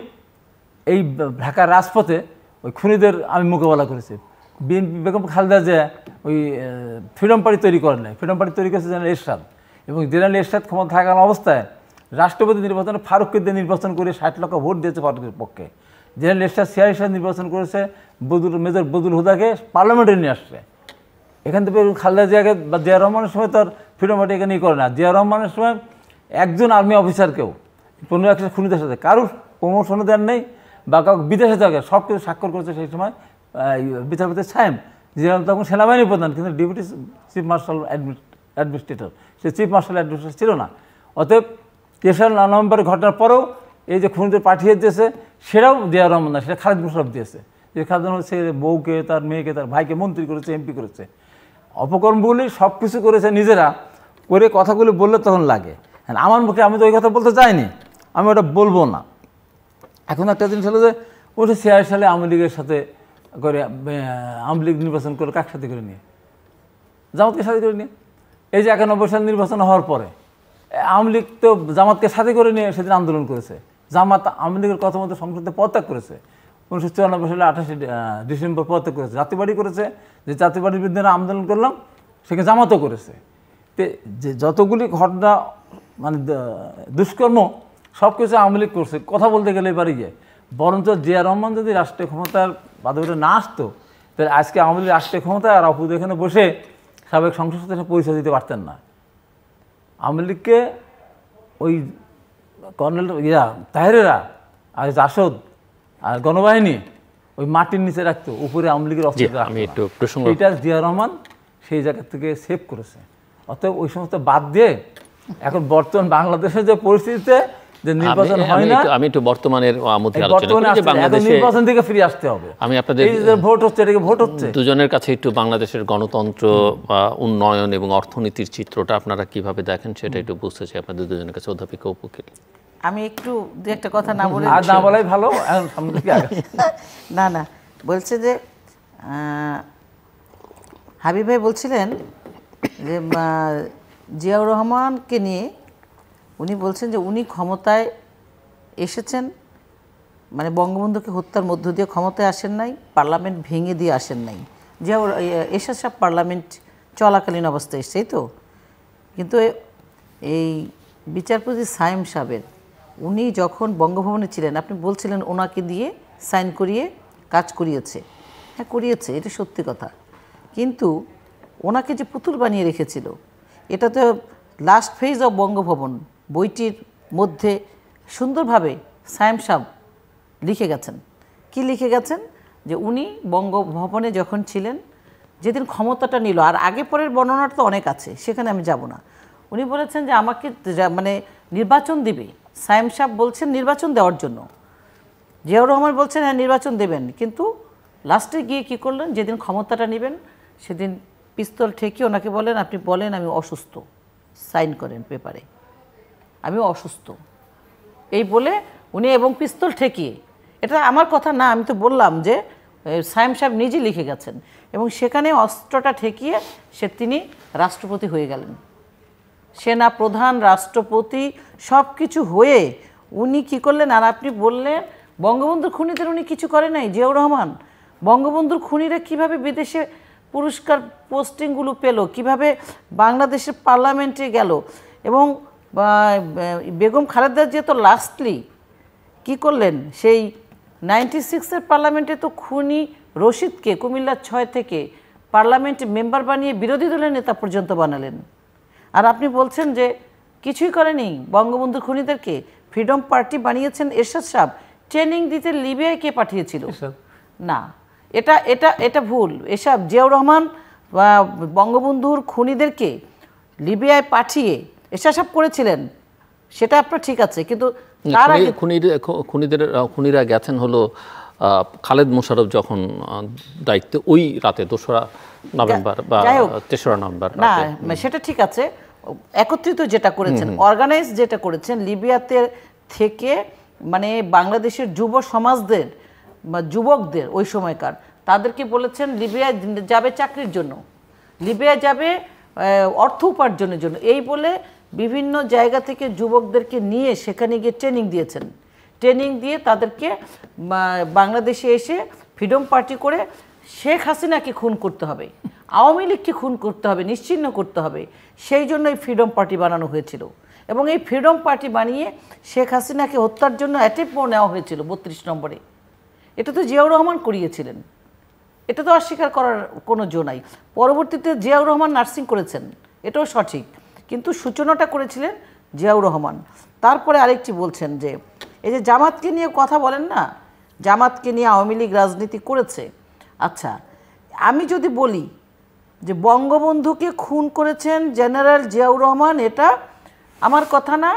এই ঢাকার রাজপথে ওই খুনিদের আমি মোকাবেলা করেছি। বিএনপি বেগম খালেদা জিয়া ওই ফ্রিডম পার্টি তৈরি করেন নাই, ফ্রিডম পার্টি তৈরি করেছে জেনারেল এরশাদ। এবং জেনারেল এরশাদ ক্ষমতা থাকার অবস্থায় রাষ্ট্রপতি নির্বাচনে ফারুককে দিয়ে নির্বাচন করে 60 লক্ষ ভোট দিয়েছে ফারুকের পক্ষে। জেনারেল এরশাদ সিআই এরশাদ নির্বাচন করেছে মেজর বদুল হুদাকে পার্লামেন্টে নিয়ে আসছে। এখান থেকে খালেদা জিয়াকে বা জিয়া রহমানের সময় তো আর ফ্রিডম পার্টি এখানেই করে না। জিয়া রহমানের সময় একজন আর্মি অফিসারকেও 1500 খুনিদের সাথে কারোর প্রমোশনও দেন নেই, বা কাউকে বিদেশে থাকে, সব কিছু স্বাক্ষর করেছে সেই সময় বিচারপতি সায়েম, যে তখন সেনাবাহিনী প্রধান, কিন্তু ডেপুটি চিফ মার্শাল অ্যাডমিনিস্ট্রেটর, সে চিফ মার্শাল অ্যাডমিনিস্ট্রেটর ছিল না। অতএব 3 নভেম্বরের ঘটনার পরেও এই যে খুনিদের পাঠিয়ে দিয়েছে সেটাও জিয়াউর রহমান না, সেটা খালেদ মোশাররফ দিয়েছে। যে খালেদ মোশাররফ সে বউকে, তার মেয়েকে, তার ভাইকে মন্ত্রী করেছে, এমপি করেছে। অপকর্মগুলি সব কিছু করেছে নিজেরা, করে কথাগুলি বললে তখন লাগে। হ্যাঁ, আমার মুখে আমি তো ওই কথা বলতে চাইনি, আমি ওটা বলবো না। এখন একটা জিনিস হলো যে 1986 সালে আওয়ামী লীগের সাথে করে, আওয়ামী লীগ নির্বাচন করে কার সাথে করে নিয়ে, জামাতকে সাথে করে নিয়ে। এই যে 91 সাল নির্বাচন হওয়ার পরে আওয়ামী লীগ তো জামাতকে সাথে করে নিয়ে সেদিন আন্দোলন করেছে। জামাত আওয়ামী লীগের কথা মতো সংসদে পদত্যাগ করেছে। 1994 সালে 28 ডিসেম্বর পদত্যাগ করেছে, জাতীয়বাড়ি করেছে। যে জাতীয়বাড়ির বিরুদ্ধে আন্দোলন করলাম সেখানে জামাতও করেছে। যে যতগুলি ঘটনা মানে দুষ্কর্ম সব কিছু আওয়ামী লীগ করছে, কথা বলতে গেলে এবারে গিয়ে। বরঞ্চ জিয়া রহমান যদি রাষ্ট্রীয় ক্ষমতার বাদে না আসতো তাহলে আজকে আওয়ামী লীগ রাষ্ট্রীয় ক্ষমতায় আর অপুদ এখানে বসে সাবেক সংসদ সদস্য পরিচয় দিতে পারতেন না। আওয়ামী লীগকে ওই কর্নেল তাহেরেরা আর জাসদ আর গণবাহিনী ওই মাটির নিচে রাখতো, উপরে আওয়ামী লীগের অস্তিত্ব। এটা জিয়া রহমান সেই জায়গা থেকে সেভ করেছে। অতএব ওই সমস্ত বাদ দিয়ে এখন বর্তমান বাংলাদেশের যে পরিস্থিতিতে যে নির্বাচন হয় না, আমি একটু বর্তমানের মধ্যে আলোচনা করি যে বাংলাদেশে নির্বাচন থেকে ফিরে আসতে হবে। আমি আপনাদের ভোট হচ্ছে, এটাকে ভোট হচ্ছে। দুজনের কাছে একটু বাংলাদেশের গণতন্ত্র, উন্নয়ন এবং অর্থনীতির চিত্রটা আপনারা কিভাবে দেখেন সেটা একটু বুঝতে চাই আপনাদের দুজনের কাছে। অধ্যাপিকা উপকূল, আমি একটু দু একটা কথা না বলে, আর না বলাই ভালো। না না, বলছে যে হাবিব ভাই বলছিলেন যে জিয়াউর রহমানকে নিয়ে উনি বলছেন যে উনি ক্ষমতায় এসেছেন মানে বঙ্গবন্ধুকে হত্যার মধ্য দিয়ে ক্ষমতায় আসেন নাই, পার্লামেন্ট ভেঙে দিয়ে আসেন নাই। জিয়াউর এরশাদ সাহেব পার্লামেন্ট চলাকালীন অবস্থায় এসছেই তো। কিন্তু এই বিচারপতি সায়েম সাহেবের উনি যখন বঙ্গভবনে ছিলেন, আপনি বলছিলেন ওনাকে দিয়ে সাইন করিয়ে কাজ করিয়েছে। হ্যাঁ করিয়েছে, এটা সত্যি কথা। কিন্তু ওনাকে যে পুতুল বানিয়ে রেখেছিল, এটা তো লাস্ট ফেজ অফ বঙ্গভবন বইটির মধ্যে সুন্দরভাবে সায়েম সাহেব লিখে গেছেন। কি লিখে গেছেন? যে উনি বঙ্গভবনে যখন ছিলেন, যেদিন ক্ষমতাটা নিল, আর আগে পরের বর্ণনাটা তো অনেক আছে, সেখানে আমি যাব না। উনি বলেছেন যে আমাকে মানে নির্বাচন দিবে। সায়েম সাহেব বলছেন নির্বাচন দেওয়ার জন্য, জিয়াউর রহমান বলছেন হ্যাঁ নির্বাচন দেবেন। কিন্তু লাস্টে গিয়ে কী করলেন, যেদিন ক্ষমতাটা নেবেন সেদিন পিস্তল ঠেকিয়ে ওনাকে বলেন আপনি বলেন আমি অসুস্থ, সাইন করেন পেপারে, আমি অসুস্থ, এই বলে উনি, এবং পিস্তল ঠেকিয়ে, এটা আমার কথা না, আমি তো বললাম যে সায়েম সাহেব নিজে লিখে গেছেন। এবং সেখানে অস্ত্রটা ঠেকিয়ে তিনি রাষ্ট্রপতি হয়ে গেলেন। সেনা প্রধান, রাষ্ট্রপতি সব কিছু হয়ে উনি কী করলেন? আর আপনি বললেন বঙ্গবন্ধুর খুনিদের উনি কিছু করে নাই জিয়াউর রহমান। বঙ্গবন্ধুর খুনিরা কিভাবে বিদেশে পুরস্কার পোস্টিংগুলো পেল, কিভাবে বাংলাদেশের পার্লামেন্টে গেল, এবং বেগম খালেদা জিয়া তো লাস্টলি কী করলেন, সেই 96-এর পার্লামেন্টে তো খুনি রশিদকে কুমিল্লা 6 থেকে পার্লামেন্টে মেম্বার বানিয়ে বিরোধী দলের নেতা পর্যন্ত বানালেন। আর আপনি বলছেন যে কিছুই করেনি বঙ্গবন্ধুর খুনিদেরকে, ফ্রিডম পার্টি বানিয়েছেন এরশাদ সাহেব, ট্রেনিং দিতে লিবিয়ায় কে পাঠিয়েছিল? না, এটা এটা এটা ভুল। এসব জিয়াউর রহমান বঙ্গবন্ধুর খুনিদেরকে লিবিয়ায় পাঠিয়ে এরশাদ সাহেব করেছিলেন, সেটা আপনার ঠিক আছে। কিন্তু তার আগে খুনিরা গেছেন হলো খালেদ মোশাররফ যখন দায়িত্বে, ওই রাতে 2রা নভেম্বর বা 3রা নভেম্বর। না সেটা ঠিক আছে, একত্রিত যেটা করেছেন, অর্গানাইজ যেটা করেছেন লিবিয়াতে থেকে, মানে বাংলাদেশের যুব সমাজদের বা যুবকদের ওই সময়কার তাদেরকে বলেছেন লিবিয়া যাবে চাকরির জন্য, লিবিয়া যাবে অর্থ উপার্জনের জন্য, এই বলে বিভিন্ন জায়গা থেকে যুবকদেরকে নিয়ে সেখানে গিয়ে ট্রেনিং দিয়েছেন। ট্রেনিং দিয়ে তাদেরকে বাংলাদেশে এসে ফ্রিডম পার্টি করে শেখ হাসিনাকে খুন করতে হবে, আওয়ামী লীগকে খুন করতে হবে, নিশ্চিহ্ন করতে হবে, সেই জন্য এই ফ্রিডম পার্টি বানানো হয়েছিল। এবং এই ফ্রিডম পার্টি বানিয়ে শেখ হাসিনাকে হত্যার জন্য অ্যাটেম্পও নেওয়া হয়েছিল 32 নম্বরে। এটা তো জিয়াউর রহমান করিয়েছিলেন, এটা তো অস্বীকার করার কোনো জো নাই। পরবর্তীতে জিয়াউর রহমান নার্সিং করেছেন, এটাও সঠিক, কিন্তু সূচনাটা করেছিলেন জিয়াউর রহমান। তারপরে আরেকটি বলছেন যে এই যে জামাতকে নিয়ে কথা বলেন না, জামাতকে নিয়ে আওয়ামী লীগ রাজনীতি করেছে। আচ্ছা, আমি যদি বলি যে বঙ্গবন্ধুকে খুন করেছেন জেনারেল জিয়াউর রহমান, এটা আমার কথা না,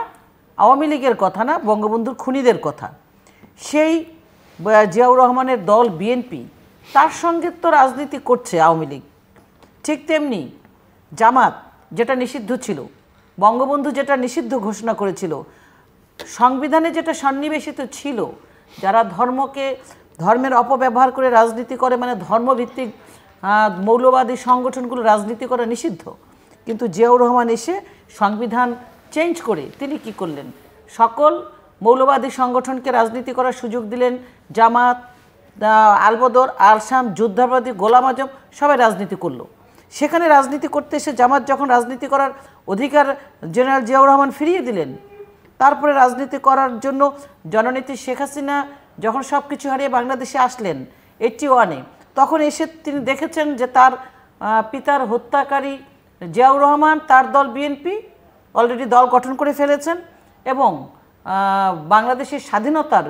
আওয়ামী লীগের কথা না, বঙ্গবন্ধুর খুনিদের কথা। সেই জিয়াউর রহমানের দল বিএনপি, তার সঙ্গে তো রাজনীতি করছে আওয়ামী লীগ। ঠিক তেমনি জামাত যেটা নিষিদ্ধ ছিল, বঙ্গবন্ধু যেটা নিষিদ্ধ ঘোষণা করেছিল, সংবিধানে যেটা সন্নিবেশিত ছিল, যারা ধর্মের অপব্যবহার করে রাজনীতি করে, মানে ধর্মভিত্তিক মৌলবাদী সংগঠনগুলো রাজনীতি করা নিষিদ্ধ। কিন্তু জিয়াউর রহমান এসে সংবিধান চেঞ্জ করে তিনি কি করলেন, সকল মৌলবাদী সংগঠনকে রাজনীতি করার সুযোগ দিলেন। জামাত, আলবদর, আলসাম, যুদ্ধাপরাধী, গোলাম আজম সবাই রাজনীতি করলো। সেখানে রাজনীতি করতে এসে জামাত যখন রাজনীতি করার অধিকার জেনারেল জিয়াউর রহমান ফিরিয়ে দিলেন, তারপরে রাজনীতি করার জন্য জননেত্রী শেখ হাসিনা যখন সব কিছু হারিয়ে বাংলাদেশে আসলেন 81-এ, তখন এসে তিনি দেখেছেন যে তার পিতার হত্যাকারী জিয়াউর রহমান, তার দল বিএনপি অলরেডি দল গঠন করে ফেলেছেন এবং বাংলাদেশের স্বাধীনতার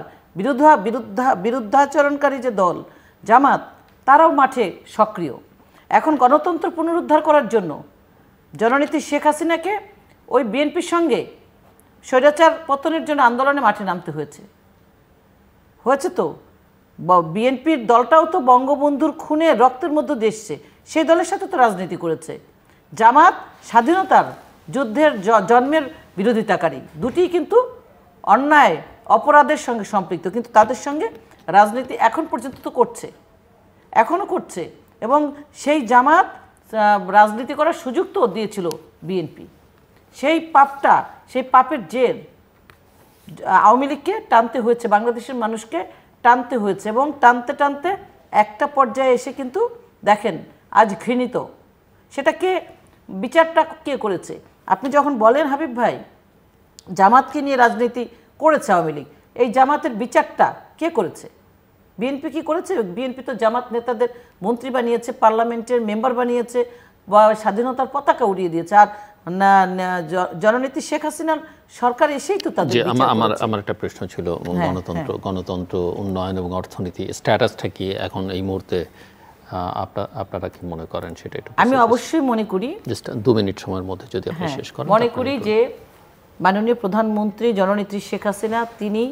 বিরুদ্ধাচরণকারী যে দল জামাত, তারাও মাঠে সক্রিয়। এখন গণতন্ত্র পুনরুদ্ধার করার জন্য জননেত্রী শেখ হাসিনাকে ওই বিএনপির সঙ্গে স্বৈরাচার পতনের জন্য আন্দোলনে মাঠে নামতে হয়েছে তো। বিএনপির দলটাও তো বঙ্গবন্ধুর খুনে রক্তের মধ্যে দেশছে, সেই দলের সাথে তো রাজনীতি করেছে। জামাত স্বাধীনতার যুদ্ধের জন্মের বিরোধিতাকারী, দুটিই কিন্তু অন্যায় অপরাধের সঙ্গে সম্পৃক্ত, কিন্তু তাদের সঙ্গে রাজনীতি এখন পর্যন্ত তো করছে, এখনও করছে। এবং সেই জামাত রাজনীতি করার সুযোগ তো দিয়েছিল বিএনপি। সেই পাপের জের আওয়ামী লীগকে টানতে হয়েছে, বাংলাদেশের মানুষকে টানতে হয়েছে। এবং টানতে টানতে একটা পর্যায়ে এসে কিন্তু দেখেন আজ ঘৃণিত। সেটা বিচারটা কে করেছে? আপনি যখন বলেন হাবিব ভাই জামাতকে নিয়ে রাজনীতি করেছে আওয়ামী লীগ, এই জামাতের বিচারটা কে করেছে? বিএনপি কি করেছে? বিএনপি তো জামাত নেতাদের মন্ত্রী বানিয়েছে, পার্লামেন্টের মেম্বার বানিয়েছে, বা স্বাধীনতার পতাকা উড়িয়ে দিয়েছে। আর জননেত্রী শেখ হাসিনার সরকার এসেই তো তাদের আমার একটা প্রশ্ন ছিল, গণতন্ত্র উন্নয়ন এবং অর্থনীতি স্ট্যাটাসটা কি এখন এই মুহূর্তে আপনারা কি মনে করেন সেটা একটু? আমি অবশ্যই মনে করি, জাস্ট 2 মিনিট সময়ের মধ্যে যদি আপনি শেষ করেন। মনে করি যে মাননীয় প্রধানমন্ত্রী জননেত্রী শেখ হাসিনা তিনি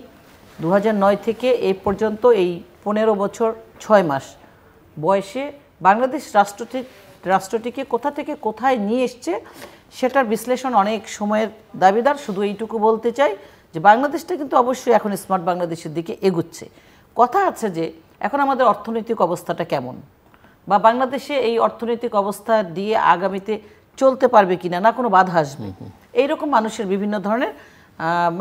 2009 থেকে এই পর্যন্ত এই 15 বছর 6 মাস বয়সে বাংলাদেশ রাষ্ট্রটিকে কোথা থেকে কোথায় নিয়ে এসছে সেটার বিশ্লেষণ অনেক সময়ের দাবিদার। শুধু এইটুকু বলতে চাই যে বাংলাদেশটা কিন্তু অবশ্যই এখন স্মার্ট বাংলাদেশের দিকে এগুচ্ছে। কথা আছে যে এখন আমাদের অর্থনৈতিক অবস্থাটা কেমন, বা বাংলাদেশে এই অর্থনৈতিক অবস্থা দিয়ে আগামীতে চলতে পারবে কিনা, না কোনো বাধা আসবে, এইরকম মানুষের বিভিন্ন ধরনের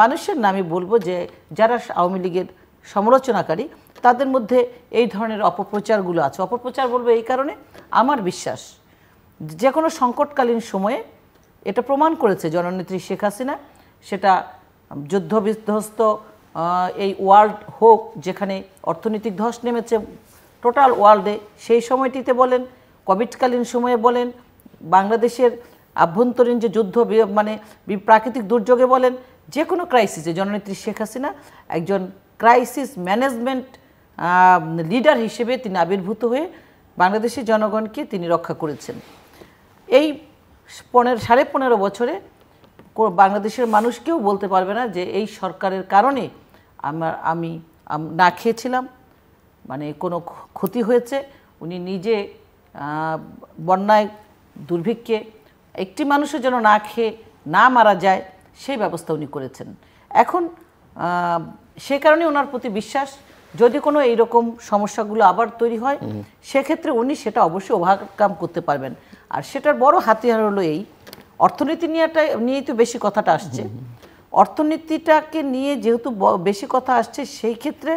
মানুষের নামে বলবো যে যারা আওয়ামী লীগের সমালোচনাকারী, তাদের মধ্যে এই ধরনের অপপ্রচারগুলো আছে। অপপ্রচার বলবো এই কারণে, আমার বিশ্বাস যে কোনো সংকটকালীন সময়ে এটা প্রমাণ করেছে জননেত্রী শেখ হাসিনা, সেটা যুদ্ধ বিধ্বস্ত এই ওয়ার্ল্ড হোক, যেখানে অর্থনৈতিক ধস নেমেছে টোটাল ওয়ার্ল্ডে, সেই সময়টিতে বলেন, কোভিডকালীন সময়ে বলেন, বাংলাদেশের আভ্যন্তরীণ যে যুদ্ধ মানে প্রাকৃতিক দুর্যোগে বলেন, যে কোনো ক্রাইসিসে জননেত্রী শেখ হাসিনা একজন ক্রাইসিস ম্যানেজমেন্ট লিডার হিসেবে তিনি আবির্ভূত হয়ে বাংলাদেশের জনগণকে তিনি রক্ষা করেছেন। এই 15.5 বছরে বাংলাদেশের মানুষ কেউ বলতে পারবে না যে এই সরকারের কারণে আমি না খেয়েছিলাম, মানে কোনো ক্ষতি হয়েছে। উনি নিজে বন্যায় দুর্ভিক্ষে একটি মানুষের জন্য না খেয়ে না মারা যায় সেই ব্যবস্থা উনি করেছেন। এখন সে কারণে ওনার প্রতি বিশ্বাস, যদি কোনো এইরকম সমস্যাগুলো আবার তৈরি হয় সেক্ষেত্রে উনি সেটা অবশ্যই ওভারকাম করতে পারবেন। আর সেটার বড় হাতিয়ার হলো এই অর্থনীতি নিয়েই তো বেশি কথাটা আসছে। অর্থনীতিটাকে নিয়ে যেহেতু বেশি কথা আসছে, সেই ক্ষেত্রে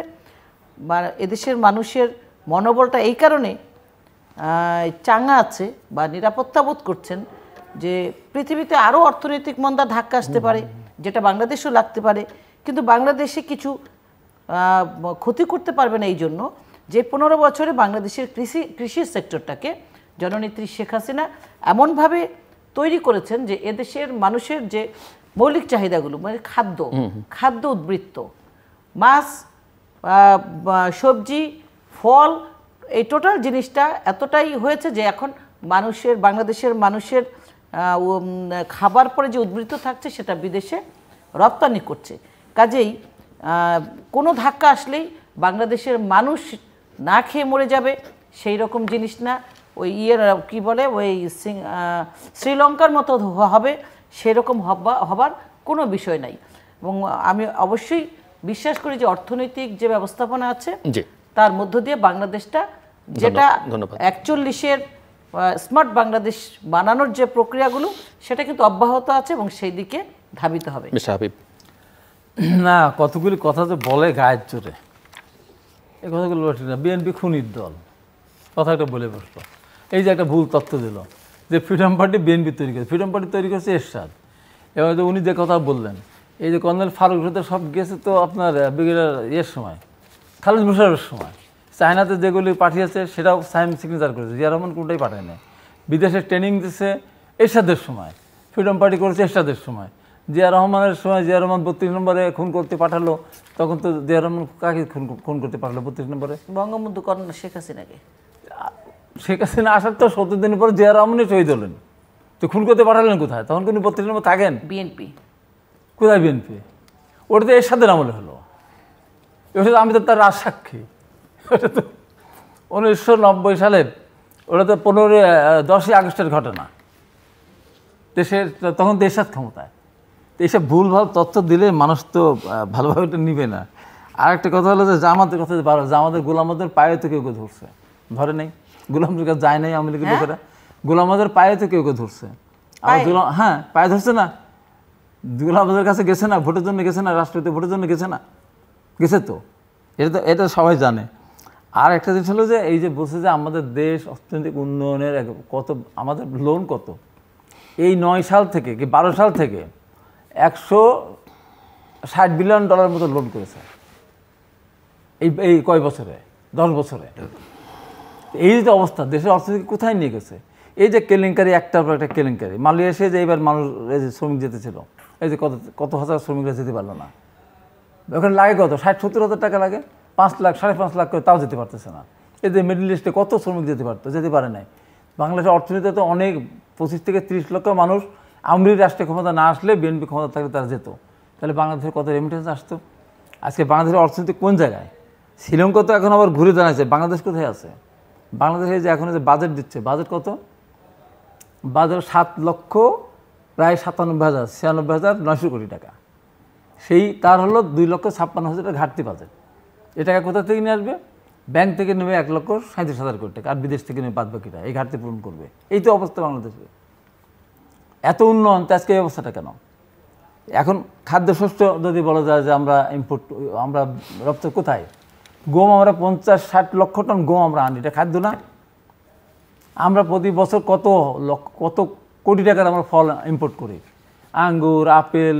এদেশের মানুষের মনোবলটা এই কারণে চাঙ্গা আছে বা নিরাপত্তা বোধ করছেন যে পৃথিবীতে আরও অর্থনৈতিক মন্দা ধাক্কা আসতে পারে, যেটা বাংলাদেশেও লাগতে পারে, কিন্তু বাংলাদেশে কিছু ক্ষতি করতে পারবে না। এই জন্য যে 15 বছরে বাংলাদেশের কৃষি সেক্টরটাকে জননেত্রী শেখ হাসিনা এমনভাবে তৈরি করেছেন যে এদেশের মানুষের যে মৌলিক চাহিদাগুলো, মানে খাদ্য উদ্বৃত্ত, মাছ, সবজি, ফল, এই টোটাল জিনিসটা এতটাই হয়েছে যে এখন বাংলাদেশের মানুষের খাবার পরে যে উদ্বৃত্ত থাকছে সেটা বিদেশে রপ্তানি করছে। কাজেই কোনো ধাক্কা আসলেই বাংলাদেশের মানুষ না খেয়ে মরে যাবে সেই রকম জিনিস না, ওই কি বলে ওই শ্রীলঙ্কার মতো হবে সেরকম হবার কোনো বিষয় নাই। এবং আমি অবশ্যই বিশ্বাস করি যে অর্থনৈতিক যে ব্যবস্থাপনা আছে তার মধ্য দিয়ে বাংলাদেশটা যেটা 41-এর স্মার্ট বাংলাদেশ বানানোর যে প্রক্রিয়াগুলো সেটা কিন্তু অব্যাহত আছে এবং সেই দিকে ধাবিত হবে। না, কতগুলি কথা যে বলে গায়ের জোরে, এই কথাগুলো ঠিক না। বিএনপি খুনির দল কথা একটা বলে বসলো, এই যে একটা ভুল তথ্য দিল যে ফ্রিডম পার্টি বিএনপি তৈরি করেছে, ফ্রিডম পার্টি তৈরি করেছে এরশাদ। এবার তো উনি যে কথা বললেন, এই যে কর্নেল ফারুক সাথে সব গেছে তো আপনার ব্রিগেডিয়ার সময়, খালেদ মোশাররফের সময়। চায়নাতে যেগুলি পাঠিয়েছে সেটাও সাইম সিগনেচার করেছে, জিয়া রহমান কোনটাই পাঠায় না। বিদেশে ট্রেনিং দিচ্ছে এরশাদের সময়, ফ্রিডম পার্টি করেছে এরশাদের সময়। জিয়া রহমানের সময় জিয়া রহমান 32 নম্বরে খুন করতে পাঠালো, তখন তো জিয়া রহমান কাকে খুন করতে পাঠালো 32 নম্বরে? বঙ্গবন্ধু কর্নেল শেখ হাসিনাকে। শেখ হাসিনা আসার তো 70 দিনের পরে জিয়া রহমানই শহীদ হলেন, তো খুন করতে পাঠালেন কোথায়? তখন কিন্তু 32 নম্বর থাকেন বিএনপি। কোথায় বিএনপি? ওটা তো এরশাদের আমলে হলো, ওটা আমি তো তার রাজসাক্ষী। ওটা তো 1990 সালের, ওটা তো 10ই আগস্টের ঘটনা। দেশের তখন তো এরশাদ ক্ষমতায়। এইসব ভুলভাল তথ্য দিলে মানুষ তো ভালোভাবে এটা নিবে না। আর একটা কথা হলো যে জামাতের কথা, জামাতের গোলামদের পায়ে তো কেউ কেউ ধরছে, ধরে নাই, গোলামদের কাছে যায় নাই আওয়ামী লীগের লোকেরা, গোলামদের পায়ে তো কেউ কেউ ধরছে। হ্যাঁ, পায়ে ধরছে না, গোলামদের কাছে গেছে না, ভোটের জন্য গেছে না, রাষ্ট্রপতি ভোটের জন্য গেছে না, গেছে তো, এটা সবাই জানে। আর একটা জিনিস হলো যে এই যে বলছে যে আমাদের দেশ অর্থনৈতিক উন্নয়নের কত, আমাদের লোন কত, এই 9 সাল থেকে কি 12 সাল থেকে $160 বিলিয়ন মতো লোন করেছে এই কয় বছরে, 10 বছরে। এই যে অবস্থা, দেশের অর্থনীতি কোথায় নিয়ে গেছে? এই যে কেলেঙ্কারি, একটার পর একটা কেলেঙ্কারি। মালয়েশিয়া যে এবার মানুষ এই যে শ্রমিক যেতেছিল, এই যে কত হাজার শ্রমিকরা যেতে পারলো না, ওখানে লাগে কত, 60-70 হাজার টাকা লাগে, 5 লাখ 5.5 লাখ করে, তাও যেতে পারতেছে না। এই যে মিডল ইস্টে কত শ্রমিক যেতে পারতো, যেতে পারে নাই। বাংলাদেশের অর্থনীতিতে তো অনেক 25 থেকে 30 লক্ষ মানুষ, আওয়ামী লীগ রাষ্ট্রীয় ক্ষমতা না আসলে বিএনপি ক্ষমতা থাকলে তারা যেত, তাহলে বাংলাদেশের কত রেমিটেন্স আসতো। আজকে বাংলাদেশের অর্থনীতি কোন জায়গায়? শ্রীলঙ্কা তো এখন আবার ঘুরে দাঁড়াচ্ছে, বাংলাদেশ কোথায় আছে? বাংলাদেশে যে এখন যে বাজেট দিচ্ছে, বাজেট কত? বাজেট 7 লক্ষ প্রায় 96,900 কোটি টাকা। সেই তার হলো 2,56,000 টাকা ঘাটতি বাজেট। এ টাকা কোথা থেকে নিয়ে আসবে? ব্যাংক থেকে নেবে 1,37,000 কোটি টাকা, আর বিদেশ থেকে নেবে বাদ বাকিটা, এই ঘাটতি পূরণ করবে। এই তো অবস্থা বাংলাদেশে। এত উন্নয়ন, তো আজকে এই অবস্থাটা কেন? এখন খাদ্যশস্য যদি বলা যায় যে আমরা ইম্পোর্ট, আমরা রপ্তানি কোথায়? গম আমরা 50-60 লক্ষ টন গম আমরা আনি, এটা খাদ্য না? আমরা প্রতি বছর কত কোটি টাকার আমরা ফল ইম্পোর্ট করি, আঙ্গুর, আপেল,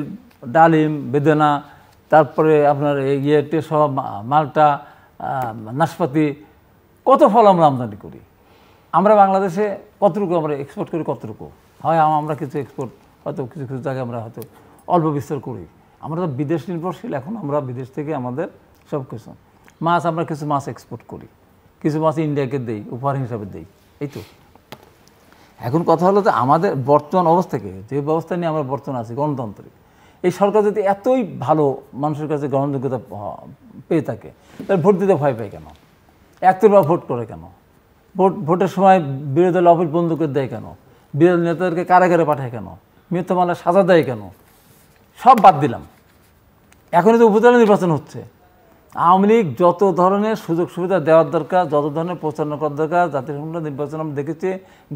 ডালিম, বেদানা, তারপরে আপনার সব মালটা, নাশপাতি, কত ফল আমরা আমদানি করি। আমরা বাংলাদেশে কতটুকু আমরা এক্সপোর্ট করি, কতটুকু হয় আমরা কিছু এক্সপোর্ট, হয়তো কিছু কিছু জায়গায় আমরা হয়তো অল্প বিস্তার করি। আমরা তো বিদেশ নির্ভরশীল, এখন আমরা বিদেশ থেকে আমাদের সব কিছু মাছ, আমরা কিছু মাছ এক্সপোর্ট করি, কিছু মাছ ইন্ডিয়াকে দেই, উপহার হিসাবে দেই। এই তো এখন কথা হলো যে আমাদের বর্তমান অবস্থাকে, যে ব্যবস্থা নিয়ে আমরা বর্তমান আছি গণতান্ত্রিক, এই সরকার যদি এতই ভালো মানুষের কাছে গ্রহণযোগ্যতা পেয়ে থাকে, তাহলে ভোট দিতে ভয় পায় কেন? একতরফা ভোট করে কেন? ভোটের সময় বিরোধী দল অফিস বন্ধ করে দেয় কেন? বিরোধী নেতাদেরকে কারাগারে পাঠায় কেন? মিথ্যা মামলায় সাজা দেয় কেন? সব বাদ দিলাম, এখনই তো উপজেলা নির্বাচন হচ্ছে। আওয়ামী লীগ যত ধরনের সুযোগ সুবিধা দেওয়ার দরকার, যত ধরনের প্রচারণা করার দরকার, জাতীয় সংসদ নির্বাচন আমরা দেখেছি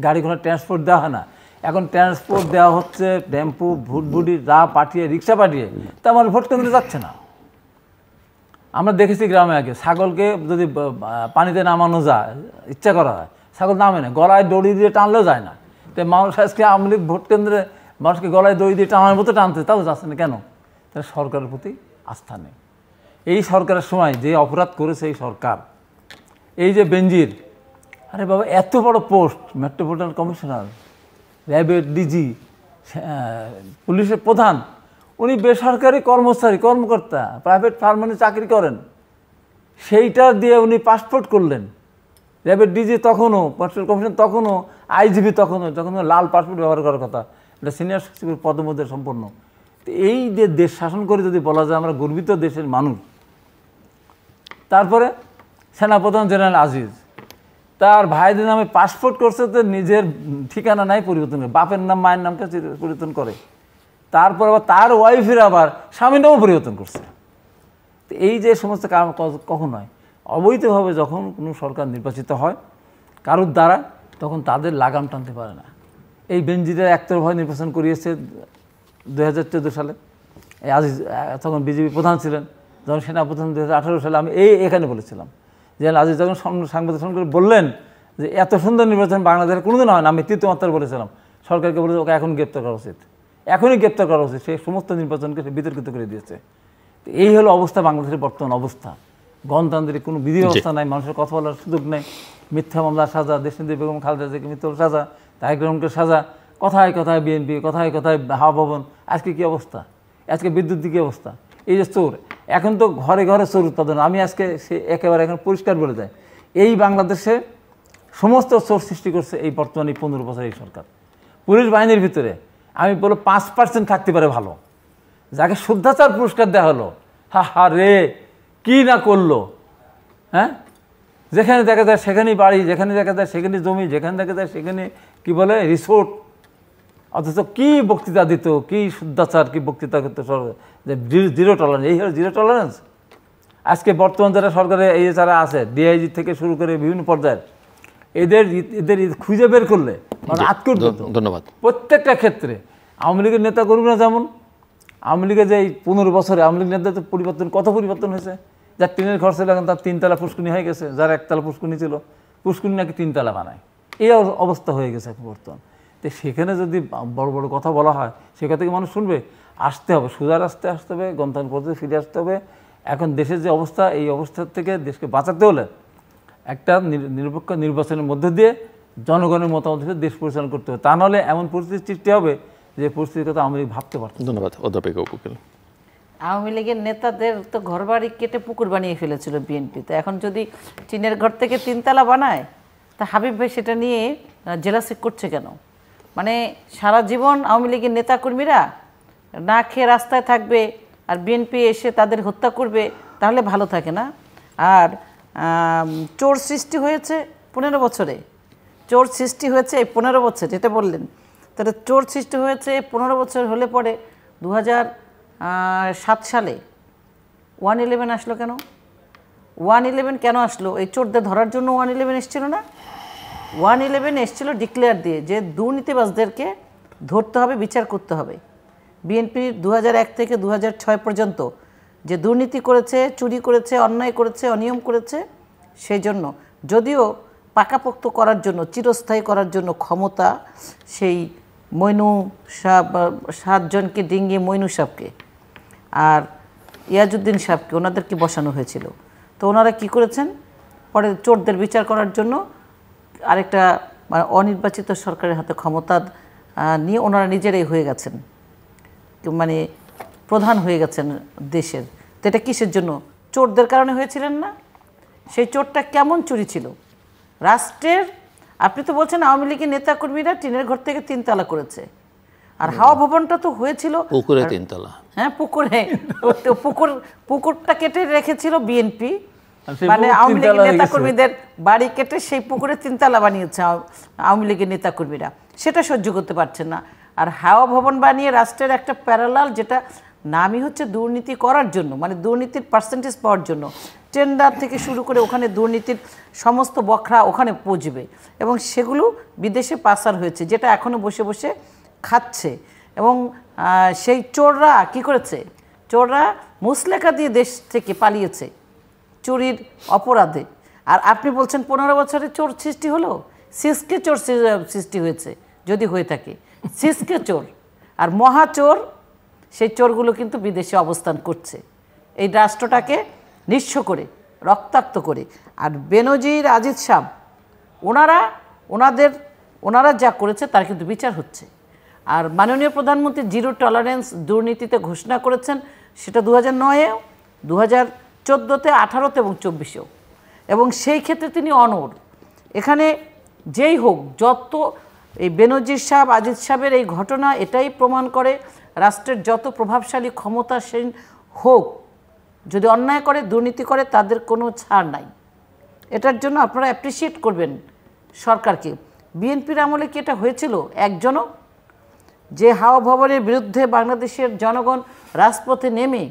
গাড়ি ঘোড়া ট্রান্সপোর্ট দেওয়া হয় না, এখন ট্রান্সপোর্ট দেওয়া হচ্ছে, টেম্পু, ভুটভুটি, পাঠিয়ে, রিক্সা পাঠিয়ে, তা আমার ভোট কেন্দ্রে যাচ্ছে না। আমরা দেখেছি গ্রামে আগে ছাগলকে যদি পানিতে নামানো যায়, ইচ্ছা করা হয়, ছাগল নামে না, গলায় দড়ি দিয়ে টানলেও যায় না। তো মানুষ আজকে আওয়ামী লীগ ভোট কেন্দ্রে মানুষকে গলায় দড়ি দিয়ে টানার মতো টানতে, তাও যাচ্ছে না কেন? তাহলে সরকারের প্রতি আস্থা নেই। এই সরকারের সময় যে অপরাধ করেছে এই সরকার, এই যে বেনজির, আরে বাবা এত বড় পোস্ট, মেট্রোপলিটন কমিশনার, র্যাবের ডিজি, পুলিশের প্রধান, উনি বেসরকারি কর্মকর্তা, প্রাইভেট ফার্মে চাকরি করেন, সেইটা দিয়ে উনি পাসপোর্ট করলেন। র্যাবের ডিজি তখনও, মেট্রোপলিটন কমিশনার তখনও, আইজিপি তখনও লাল পাসপোর্ট ব্যবহার করার কথা। এটা সিনিয়র সচিবের পদমর্যাদা সম্পন্ন। এই যে দেশ শাসন করে যদি বলা যায় আমরা গর্বিত দেশের মানুষ, তারপরে সেনাপ্রধান জেনারেল আজিজ তার ভাইদের নামে পাসপোর্ট করছে, তো নিজের ঠিকানা নাই পরিবর্তন করে, বাপের নাম মায়ের নামকে পরিবর্তন করে, তারপর আবার তার ওয়াইফের আবার স্বামীর নামও পরিবর্তন করছে। তো এই যে সমস্ত কাম কখন হয় অবৈধভাবে, যখন কোনো সরকার নির্বাচিত হয় কারোর দ্বারা, তখন তাদের লাগাম টানতে পারে না। এই বেনজিরের একতরফায় নির্বাচন করিয়েছে 2014 সালে, এই আজিজ তখন বিজেপি প্রধান ছিলেন, যখন সেনাপ্রধান 2018 সালে আমি এখানে বলেছিলাম যে আজিজ যখন সাংবাদিক সম্মেলন করে বললেন যে এত সুন্দর নির্বাচন বাংলাদেশে কোনোদিন হয় না, আমি তৃতীয় মাত্রায় বলেছিলাম, সরকারকে বলেছে ওকে এখন গ্রেপ্তার করা উচিত, এখনই গ্রেপ্তার করা উচিত, সে সমস্ত নির্বাচনকে সে বিতর্কিত করে দিয়েছে। তো এই হলো অবস্থা, বাংলাদেশের বর্তমান অবস্থা। গণতান্ত্রিক কোনো বিধি ব্যবস্থা নাই, মানুষের কথা বলার সুযোগ নেই, মিথ্যা মামলার সাজা, দেশনেত্রী বেগম খালেদা জিয়াকে মিথ্যা সাজা, তারেক রহমানকে সাজা, কথায় কথায় বিএনপি, কথায় কথায় হাওয়া ভবন। আজকে কী অবস্থা, আজকে বিদ্যুৎ কী অবস্থা, এই যে চোর, এখন তো ঘরে ঘরে চোর উৎপাদন। আমি আজকে সে একেবারে এখন পরিষ্কার বলে যায়, এই বাংলাদেশে সমস্ত চোর সৃষ্টি করছে এই বর্তমানে 15 বছর এই সরকার। পুলিশ বাহিনীর ভিতরে আমি বলো 5% থাকতে পারে ভালো, যাকে শুদ্ধাচার পুরস্কার দেওয়া হলো, হা রে কি না করলো, হ্যাঁ, যেখানে দেখা যায় সেখানেই বাড়ি, যেখানে দেখা যায় সেখানে জমি, যেখানে দেখা যায় সেখানে কি বলে রিসোর্ট, অথচ কি বক্তৃতা দিত, কি শুদ্ধাচার, কি বক্তৃতা করতো, যে জিরো টলারেন্স, এই হলো জিরো টলারেন্স। আজকে বর্তমান যারা সরকারে এই যারা আছে, ডিআইজি থেকে শুরু করে বিভিন্ন পর্যায়ের, এদের খুঁজে বের করলে আটকুর ধন্যবাদ। প্রত্যেকটা ক্ষেত্রে আওয়ামী লীগের নেতা কর্মীরা যেমন, আওয়ামী লীগের যে এই 15 বছরে আওয়ামী লীগ নেতা পরিবর্তন, কত পরিবর্তন হয়েছে। যার টিনের ঘর ছিল এখন তার 3 তলা পুষ্কুনি হয়ে গেছে, যার 1 তলা পুষ্কুনি ছিল পুষ্কুনি নাকি 3 তলা বানায়, এই অবস্থা হয়ে গেছে এখন বর্তমান। তো সেখানে যদি বড় বড় কথা বলা হয়, সে কথা কি মানুষ শুনবে? আসতে হবে, সোজা রাস্তায় আসতে হবে, গণতন্ত্র পদ্ধতি ফিরে আসতে হবে। এখন দেশের যে অবস্থা, এই অবস্থার থেকে দেশকে বাঁচাতে হলে একটা নিরপেক্ষ নির্বাচনের মধ্যে দিয়ে জনগণের মতামত দেশ পরিচালনা করতে হবে, তা নাহলে এমন পরিস্থিতি সৃষ্টি হবে যে পরিস্থিতির কথা আওয়ামী লীগ ভাবতে পারত। ধন্যবাদ অধ্যাপক উকিল। আওয়ামী লীগের নেতাদের তো ঘরবাড়ি কেটে পুকুর বানিয়ে ফেলেছিল বিএনপি, তো এখন যদি টিনের ঘর থেকে 3 তলা বানায়, তা হাবিব ভাই সেটা নিয়ে জেলাসি করছে কেন? মানে সারা জীবন আওয়ামী লীগের নেতাকর্মীরা না খেয়ে রাস্তায় থাকবে আর বিএনপি এসে তাদের হত্যা করবে, তাহলে ভালো থাকে না। আর চোর সৃষ্টি হয়েছে 15 বছরে, চোর সৃষ্টি হয়েছে এই 15 বছর, যেটা বললেন, তাহলে চোর সৃষ্টি হয়েছে 15 বছর হলে পরে 2007 সালে 111 আসলো কেন? 111 কেন আসলো? এই চোরদের ধরার জন্য 111 এসেছিল না? 111 এসেছিল ডিক্লেয়ার দিয়ে যে দুর্নীতিবাজদেরকে ধরতে হবে, বিচার করতে হবে। বিএনপি 2001 থেকে 2006 পর্যন্ত যে দুর্নীতি করেছে, চুরি করেছে, অন্যায় করেছে, অনিয়ম করেছে, সেই জন্য যদিও পাকাপোক্ত করার জন্য, চিরস্থায়ী করার জন্য ক্ষমতা সেই মইনু সাহেব, 7 জনকে ডিঙ্গিয়ে মইনু সাহেবকে আর ইয়াজউদ্দিন সাহেবকে ওনাদেরকে বসানো হয়েছিল। তো ওনারা কি করেছেন, পরে চোরদের বিচার করার জন্য আরেকটা মানে অনির্বাচিত সরকারের হাতে ক্ষমতা নিয়ে ওনারা নিজেরাই হয়ে গেছেন, মানে প্রধান হয়ে গেছেন দেশের। তো এটা কিসের জন্য? চোরদের কারণে হয়েছিলেন না? সেই চোরটা কেমন চুরি ছিল রাষ্ট্রের? আপনি তো বলছেন আওয়ামী লীগের নেতাকর্মীরা টিনের ঘর থেকে 3 তলা করেছে, আর হাওয়া ভবনটা তো হয়েছিল পুকুরে 3 তলা। হ্যাঁ, পুকুরটা কেটে রেখেছিল বিএনপি, মানে আওয়ামী লীগের নেতাকর্মীদের বাড়ি কেটে সেই পুকুরে 3 তলা বানিয়েছে আওয়ামী লীগের নেতাকর্মীরা, সেটা সহ্য করতে পারছেন না। আর হাওয়া ভবন বানিয়ে রাষ্ট্রের একটা প্যারালাল, যেটা নামই হচ্ছে দুর্নীতি করার জন্য, মানে দুর্নীতির পার্সেন্টেজ পাওয়ার জন্য, টেন্ডার থেকে শুরু করে ওখানে দুর্নীতির সমস্ত বখরা ওখানে পৌঁছবে, এবং সেগুলো বিদেশে পাচার হয়েছে, যেটা এখনও বসে বসে খাচ্ছে। এবং সেই চোররা কি করেছে? চোররা মুসলেখা দিয়ে দেশ থেকে পালিয়েছে চুরির অপরাধে। আর আপনি বলছেন 15 বছরে চোর সৃষ্টি হলো? সিসকে চোর সৃষ্টি হয়েছে যদি হয়ে থাকে, সিসকে চোর আর মহাচোর, সেই চোরগুলো কিন্তু বিদেশে অবস্থান করছে এই রাষ্ট্রটাকে নিঃস্ব করে, রক্তাক্ত করে। আর বেনজির, আজিজ সাহেব, ওনারা যা করেছে তার কিন্তু বিচার হচ্ছে। আর মাননীয় প্রধানমন্ত্রী জিরো টলারেন্স দুর্নীতিতে ঘোষণা করেছেন, সেটা 2009-এও, 2014-তে, 18-তে এবং 24-এও, এবং সেই ক্ষেত্রে তিনি অনড়। এখানে যেই হোক, যত এই বেনজির সাহেব, আজিজ সাহেবের এই ঘটনা এটাই প্রমাণ করে রাষ্ট্রের যত প্রভাবশালী ক্ষমতাসীন হোক, যদি অন্যায় করে, দুর্নীতি করে, তাদের কোনো ছাড় নাই। এটার জন্য আপনারা অ্যাপ্রিসিয়েট করবেন সরকারকে। বিএনপির আমলে কি এটা হয়েছিল একজনও? যে হাওয়া ভবনের বিরুদ্ধে বাংলাদেশের জনগণ রাজপথে নেমে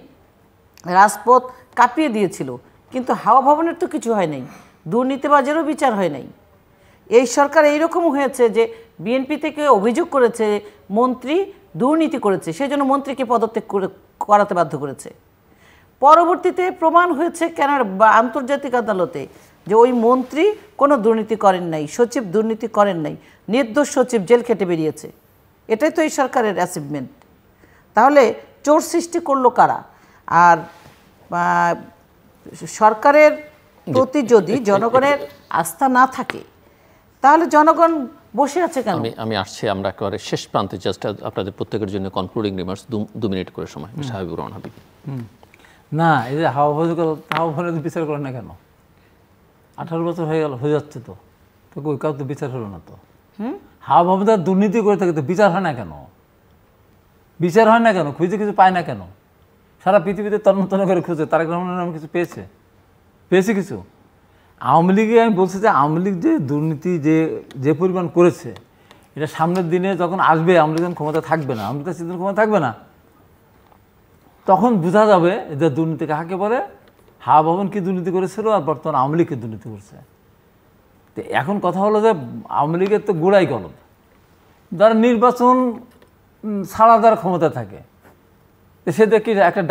রাজপথ কাঁপিয়ে দিয়েছিল, কিন্তু হাওয়া ভবনের তো কিছু হয় নাই, দুর্নীতিবাজেরও বিচার হয় নাই। এই সরকার এইরকম হয়েছে যে বিএনপি থেকে অভিযোগ করেছে মন্ত্রী দুর্নীতি করেছে, সেই জন্য মন্ত্রীকে পদত্যাগ করাতে বাধ্য করেছে। পরবর্তীতে প্রমাণ হয়েছে আন্তর্জাতিক আদালতে যে ওই মন্ত্রী কোনো দুর্নীতি করেন নাই, সচিব দুর্নীতি করেন নাই, নির্দোষ সচিব জেল খেটে বেরিয়েছে। এটাই তো এই সরকারের অ্যাচিভমেন্ট। তাহলে চোর সৃষ্টি করলো কারা? আর সরকারের প্রতি যদি জনগণের আস্থা না থাকে, তাহলে জনগণ বসে আছে কেন? আমি আসছি, আমরা একেবারে শেষ প্রান্তে, জাস্ট আপনাদের প্রত্যেকের জন্য কনক্লুডিং রিমার্কস 2 মিনিট করে সময়। হাবিবুর রহমান হাবিব। না, এই যে হাওয়া ভবনের বিচার করে না কেন? 18 বছর হয়ে গেল, হয়ে যাচ্ছে তো কই কাউ তো বিচার হলো না তো। হাওয়া ভবন দুর্নীতি করে থাকে তো বিচার হয় না কেন? বিচার হয় না কেন? খুঁজে কিছু পায় না কেন? সারা পৃথিবীতে তন্ন করে খুঁজে তারেক রহমানের নামে কিছু পেয়েছে কিছু? আওয়ামী লীগে আমি বলছি যে আওয়ামী লীগ যে দুর্নীতি যে পরিমাণ করেছে, এটা সামনের দিনে যখন আসবে, আওয়ামী লীগ যখন ক্ষমতা থাকবে না, আওয়ামী লীগের সিদ্ধান্ত ক্ষমতা থাকবে না, তখন বোঝা যাবে যে দুর্নীতি কাকে বলে, হাওয়া ভবন কি দুর্নীতি করেছিল আর বর্তমান আওয়ামী লীগ কি দুর্নীতি করছে। তো এখন কথা হলো যে আওয়ামী লীগের তো গোড়াই গলদ, যারা নির্বাচন ছাড়া যারা ক্ষমতা থাকে, সে দেখি একটা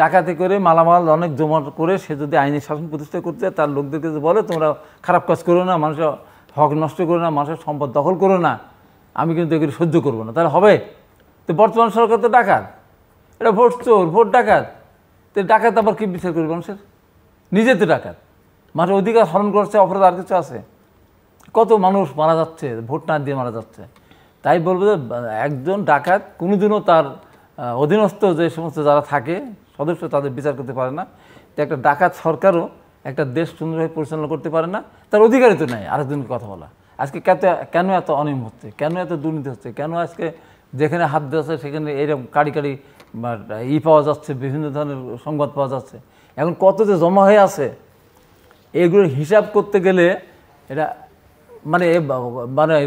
ডাকাতি করে মালামাল অনেক জমা করে সে যদি আইনি শাসন প্রতিষ্ঠা করতে তার লোকদেরকে বলে তোমরা খারাপ কাজ করো না, মানুষের হক নষ্ট করো না, মানুষের সম্পদ দখল করো না, আমি কিন্তু এগুলো সহ্য করবো না, তাহলে হবে? তো বর্তমান সরকার তো ডাকাত, এটা ভোট চোর, ভোট ডাকাত। তো ডাকাত আবার কি বিচার করবে? মানুষের নিজে তো ডাকাত, মানুষের অধিকার হরণ করছে, অপরাধ আর কিছু আছে? কত মানুষ মারা যাচ্ছে, ভোট না দিয়ে মারা যাচ্ছে। তাই বলবো যে একজন ডাকাত কোনোদিনও তার অধীনস্থ যে সমস্ত যারা থাকে সদস্য তাদের বিচার করতে পারে না। তো একটা ডাকাত সরকারও একটা দেশ সুন্দরভাবে পরিচালনা করতে পারে না, তার অধিকারই তো নেই আরেকজনকে কথা বলা। আজকে কেন এত অনিয়ম হচ্ছে, কেন এত দুর্নীতি হচ্ছে, কেন আজকে যেখানে হাত দিয়েছে সেখানে এরকম কাড়ি পাওয়া যাচ্ছে, বিভিন্ন ধরনের সংবাদ পাওয়া যাচ্ছে, এখন কত যে জমা হয়ে আছে, এগুলোর হিসাব করতে গেলে এটা মানে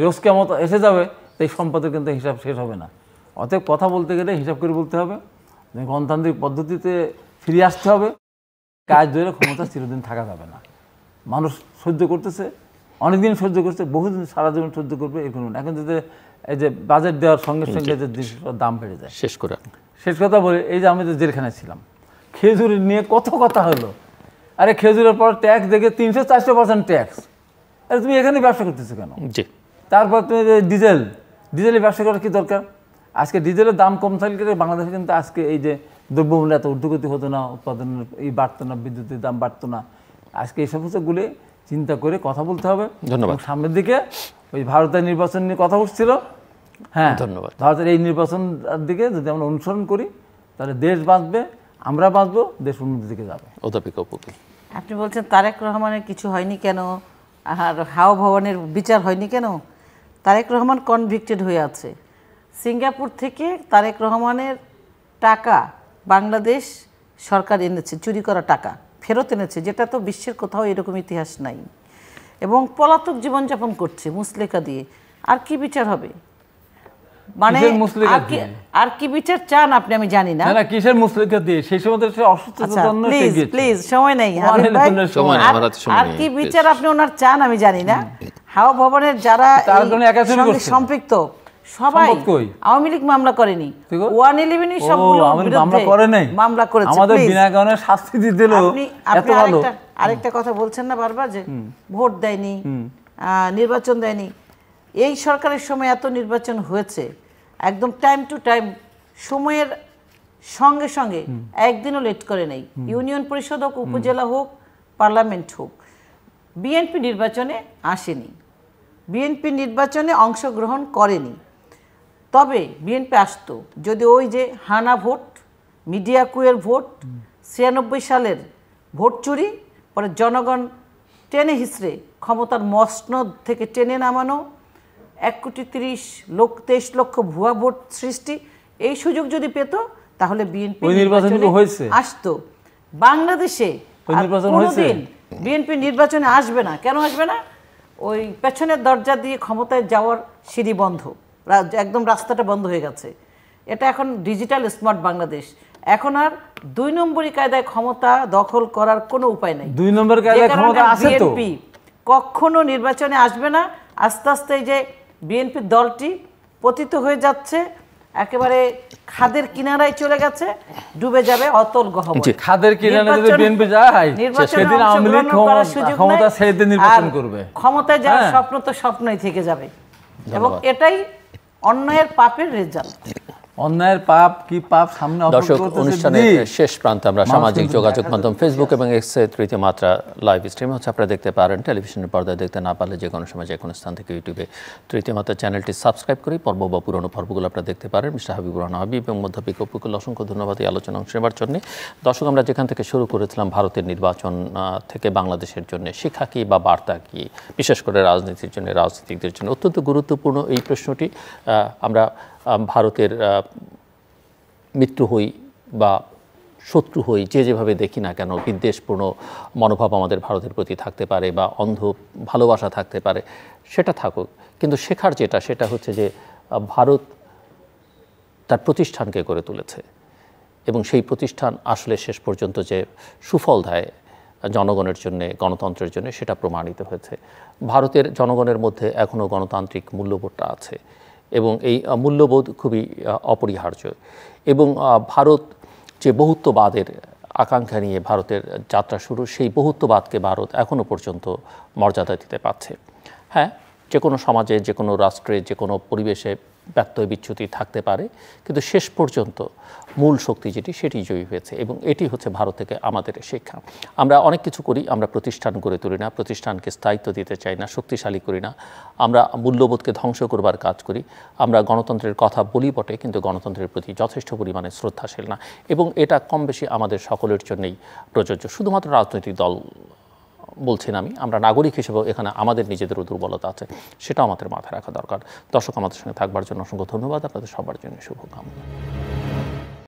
রোজ কেমন এসে যাবে, এই সম্পদের কিন্তু হিসাব শেষ হবে না। অতএব কথা বলতে গেলে হিসাব করে বলতে হবে, গণতান্ত্রিক পদ্ধতিতে ফিরে আসতে হবে। কাজ ধরে ক্ষমতা চিরদিন থাকা যাবে না। মানুষ সহ্য করতেছে, অনেকদিন সহ্য করছে, বহুদিন সারা জীবন সহ্য করবে, এরকম এখন যদি এই যে বাজেট দেওয়ার সঙ্গে সঙ্গে যে জিনিসের দাম বেড়ে যায়। শেষ কথা বলি, এই যে আমি যে জেলখানায় ছিলাম, খেজুর নিয়ে কত কথা হলো। আরে খেজুরের পর ট্যাক্স দেখে 300-400% ট্যাক্স। আরে তুমি এখানে ব্যবসা করতেছো কেন? তারপর তুমি ডিজেলের ব্যবসা করার কি দরকার? আজকে ডিজেলের দাম কম থাকলে বাংলাদেশে কিন্তু আজকে এই যে দ্রব্যমূল্য এত ঊর্ধ্বগতি হতো না, উৎপাদনের বাড়তো না, বিদ্যুতের দাম বাড়তো না। আজকে এই সমস্তগুলি চিন্তা করে কথা বলতে হবে। ধন্যবাদ। সামনের দিকে ওই ভারতের নির্বাচন নিয়ে কথা উঠছিল, হ্যাঁ ধন্যবাদ। ভারতের এই নির্বাচন দিকে যদি আমরা অনুসরণ করি তাহলে দেশ বাঁচবে, আমরা বাঁচবো, দেশ উন্নতির দিকে যাবে। আপনি বলছেন তারেক রহমানের কিছু হয়নি কেন, আর হাওয়া ভবনের বিচার হয়নি কেন? তারেক রহমান কনভিক্টেড হয়ে আছে। সিঙ্গাপুর থেকে তারেক রহমানের টাকা বাংলাদেশ সরকার এনেছে, চুরি করা টাকা ফেরত এনেছে, যেটা তো বিশ্বের কোথাও এরকম ইতিহাস নাই। এবং পলাতক জীবনযাপন করছে মুসলেকা দিয়ে। আর কি বিচার হবে? মানে আর কি বিচার চান আপনি? আমি জানি না কিসের মুসলেকা দিয়ে, সেই সময় প্লিজ সময় নেই, আর কি বিচার আপনি ওনার চান আমি জানি না। হাওয়া ভবনের যারা সম্পৃক্ত সবাই আওয়ামী লীগ মামলা করেনি, 111 সবগুলো মামলা করেছে। আমাদের বিনা কারণে শাস্তি দিল। আপনি আরেকটা কথা বলছেন না বারবার যে ভোট দেয়নি, নির্বাচন দেয়নি। এই সরকারের সময় এত নির্বাচন হয়েছে, একদম টাইম টু টাইম, সময়ের সঙ্গে সঙ্গে, একদিনও লেট করে নেই। ইউনিয়ন পরিষদ হোক, উপজেলা হোক, পার্লামেন্ট হোক, বিএনপি নির্বাচনে আসেনি, বিএনপি নির্বাচনে অংশগ্রহণ করেনি। তবে বিএনপি আসতো যদি ওই যে হানা ভোট, মিডিয়া কুয়ের ভোট, 96 সালের ভোট চুরি, পরে জনগণ টেনে হিসড়ে ক্ষমতার মসনদ থেকে টেনে নামানো, 1,30,23,00,000 ভুয়া ভোট সৃষ্টি, এই সুযোগ যদি পেত তাহলে বিএনপি ওই নির্বাচন কি হয়েছে? আসতো। বাংলাদেশে ওই নির্বাচন হয়েছে? কোনোদিন বিএনপি নির্বাচনে আসবে না। কেন আসবে না? ওই পেছনের দরজা দিয়ে ক্ষমতায় যাওয়ার সিঁড়ি বন্ধ, একদম রাস্তাটা বন্ধ হয়ে গেছে। এটা এখন ডিজিটাল স্মার্ট বাংলাদেশ। এখন আর 2 নম্বরই কায়দায় ক্ষমতা দখল করার কোনো উপায় নাই। 2 নম্বর কায়দায় ক্ষমতা আছে তো। বিএনপি কখনো নির্বাচনে আসবে না। আস্তে আস্তে এই যে বিএনপি দলটি পতিত হয়ে যাচ্ছে, একেবারে খাদের কিনারায় চলে গেছে, ডুবে যাবে অতল গহ্বরে। খাদের কিনারে যদি বিএনপি যায় সেদিন আওয়ামী লীগ ক্ষমতা ছেড়ে দিয়ে নির্বাচন করবে। ক্ষমতায় যাওয়ার স্বপ্ন তো স্বপ্নই থেকে যাবে, এবং এটাই অন্যায়ের পাপের রেজাল্ট। অন্যায়ের পাপ কি পাপ সামনে দর্শক, অনুষ্ঠানের শেষ প্রান্তে আমরা সামাজিক যোগাযোগ মাধ্যম ফেসবুক এবং এক্সে তৃতীয় মাত্রা লাইভ স্ট্রিম হচ্ছে, আপনারা দেখতে পারেন। টেলিভিশনের পর্দায় দেখতে না পারলে যে কোনো সময় যে কোনো স্থান থেকে ইউটিউবে তৃতীয় মাত্রা চ্যানেলটি সাবস্ক্রাইব করি পর্ব বা পুরনো পর্বগুলো আপনারা দেখতে পারেন। মিস্টার হাবিবুর রহমান হাবিব এবং মধ্যপিক অপুকুল, অসংখ্য ধন্যবাদ এই আলোচনা অংশ নেবার জন্য। দর্শক, আমরা যেখান থেকে শুরু করেছিলাম ভারতের নির্বাচন থেকে বাংলাদেশের জন্য শিক্ষা কী বা বার্তা কী, বিশেষ করে রাজনীতির জন্য, রাজনীতিকদের জন্য অত্যন্ত গুরুত্বপূর্ণ এই প্রশ্নটি। আমরা ভারতের মিত্র হই বা শত্রু হই, যেভাবে দেখি না কেন, বিদ্বেষপূর্ণ মনোভাব আমাদের ভারতের প্রতি থাকতে পারে বা অন্ধ ভালোবাসা থাকতে পারে, সেটা থাকুক, কিন্তু শেখার সেটা হচ্ছে যে ভারত তার প্রতিষ্ঠানকে গড়ে তুলেছে এবং সেই প্রতিষ্ঠান আসলে শেষ পর্যন্ত যে সুফল দেয় জনগণের জন্য, গণতন্ত্রের জন্য, সেটা প্রমাণিত হয়েছে। ভারতের জনগণের মধ্যে এখনও গণতান্ত্রিক মূল্যবোধটা আছে এবং এই মূল্যবোধ খুবই অপরিহার্য। এবং ভারত যে বহুত্ববাদের আকাঙ্ক্ষা নিয়ে ভারতের যাত্রা শুরু, সেই বহুত্ববাদকে ভারত এখনও পর্যন্ত মর্যাদা দিতে পারছে। হ্যাঁ, যে কোনো সমাজে, যে কোনো রাষ্ট্রে, যে কোনো পরিবেশে ব্যত্যয় বিচ্যুতি থাকতে পারে, কিন্তু শেষ পর্যন্ত মূল শক্তি সেটি জয়ী হয়েছে এবং এটি হচ্ছে ভারত থেকে আমাদের শিক্ষা। আমরা অনেক কিছু করি, আমরা প্রতিষ্ঠান গড়ে তুলি না, প্রতিষ্ঠানকে স্থায়িত্ব দিতে চাই না, শক্তিশালী করি না, আমরা মূল্যবোধকে ধ্বংস করবার কাজ করি। আমরা গণতন্ত্রের কথা বলি বটে, কিন্তু গণতন্ত্রের প্রতি যথেষ্ট পরিমাণে শ্রদ্ধাশীল না, এবং এটা কম বেশি আমাদের সকলের জন্যই প্রযোজ্য। শুধুমাত্র রাজনৈতিক দল বলছি না আমি, আমরা নাগরিক হিসেবেও এখানে আমাদের নিজেদেরও দুর্বলতা আছে, সেটাও আমাদের মাথায় রাখা দরকার। দর্শক, আমাদের সঙ্গে থাকবার জন্য অসংখ্য ধন্যবাদ। আপনাদের সবার জন্য শুভকামনা।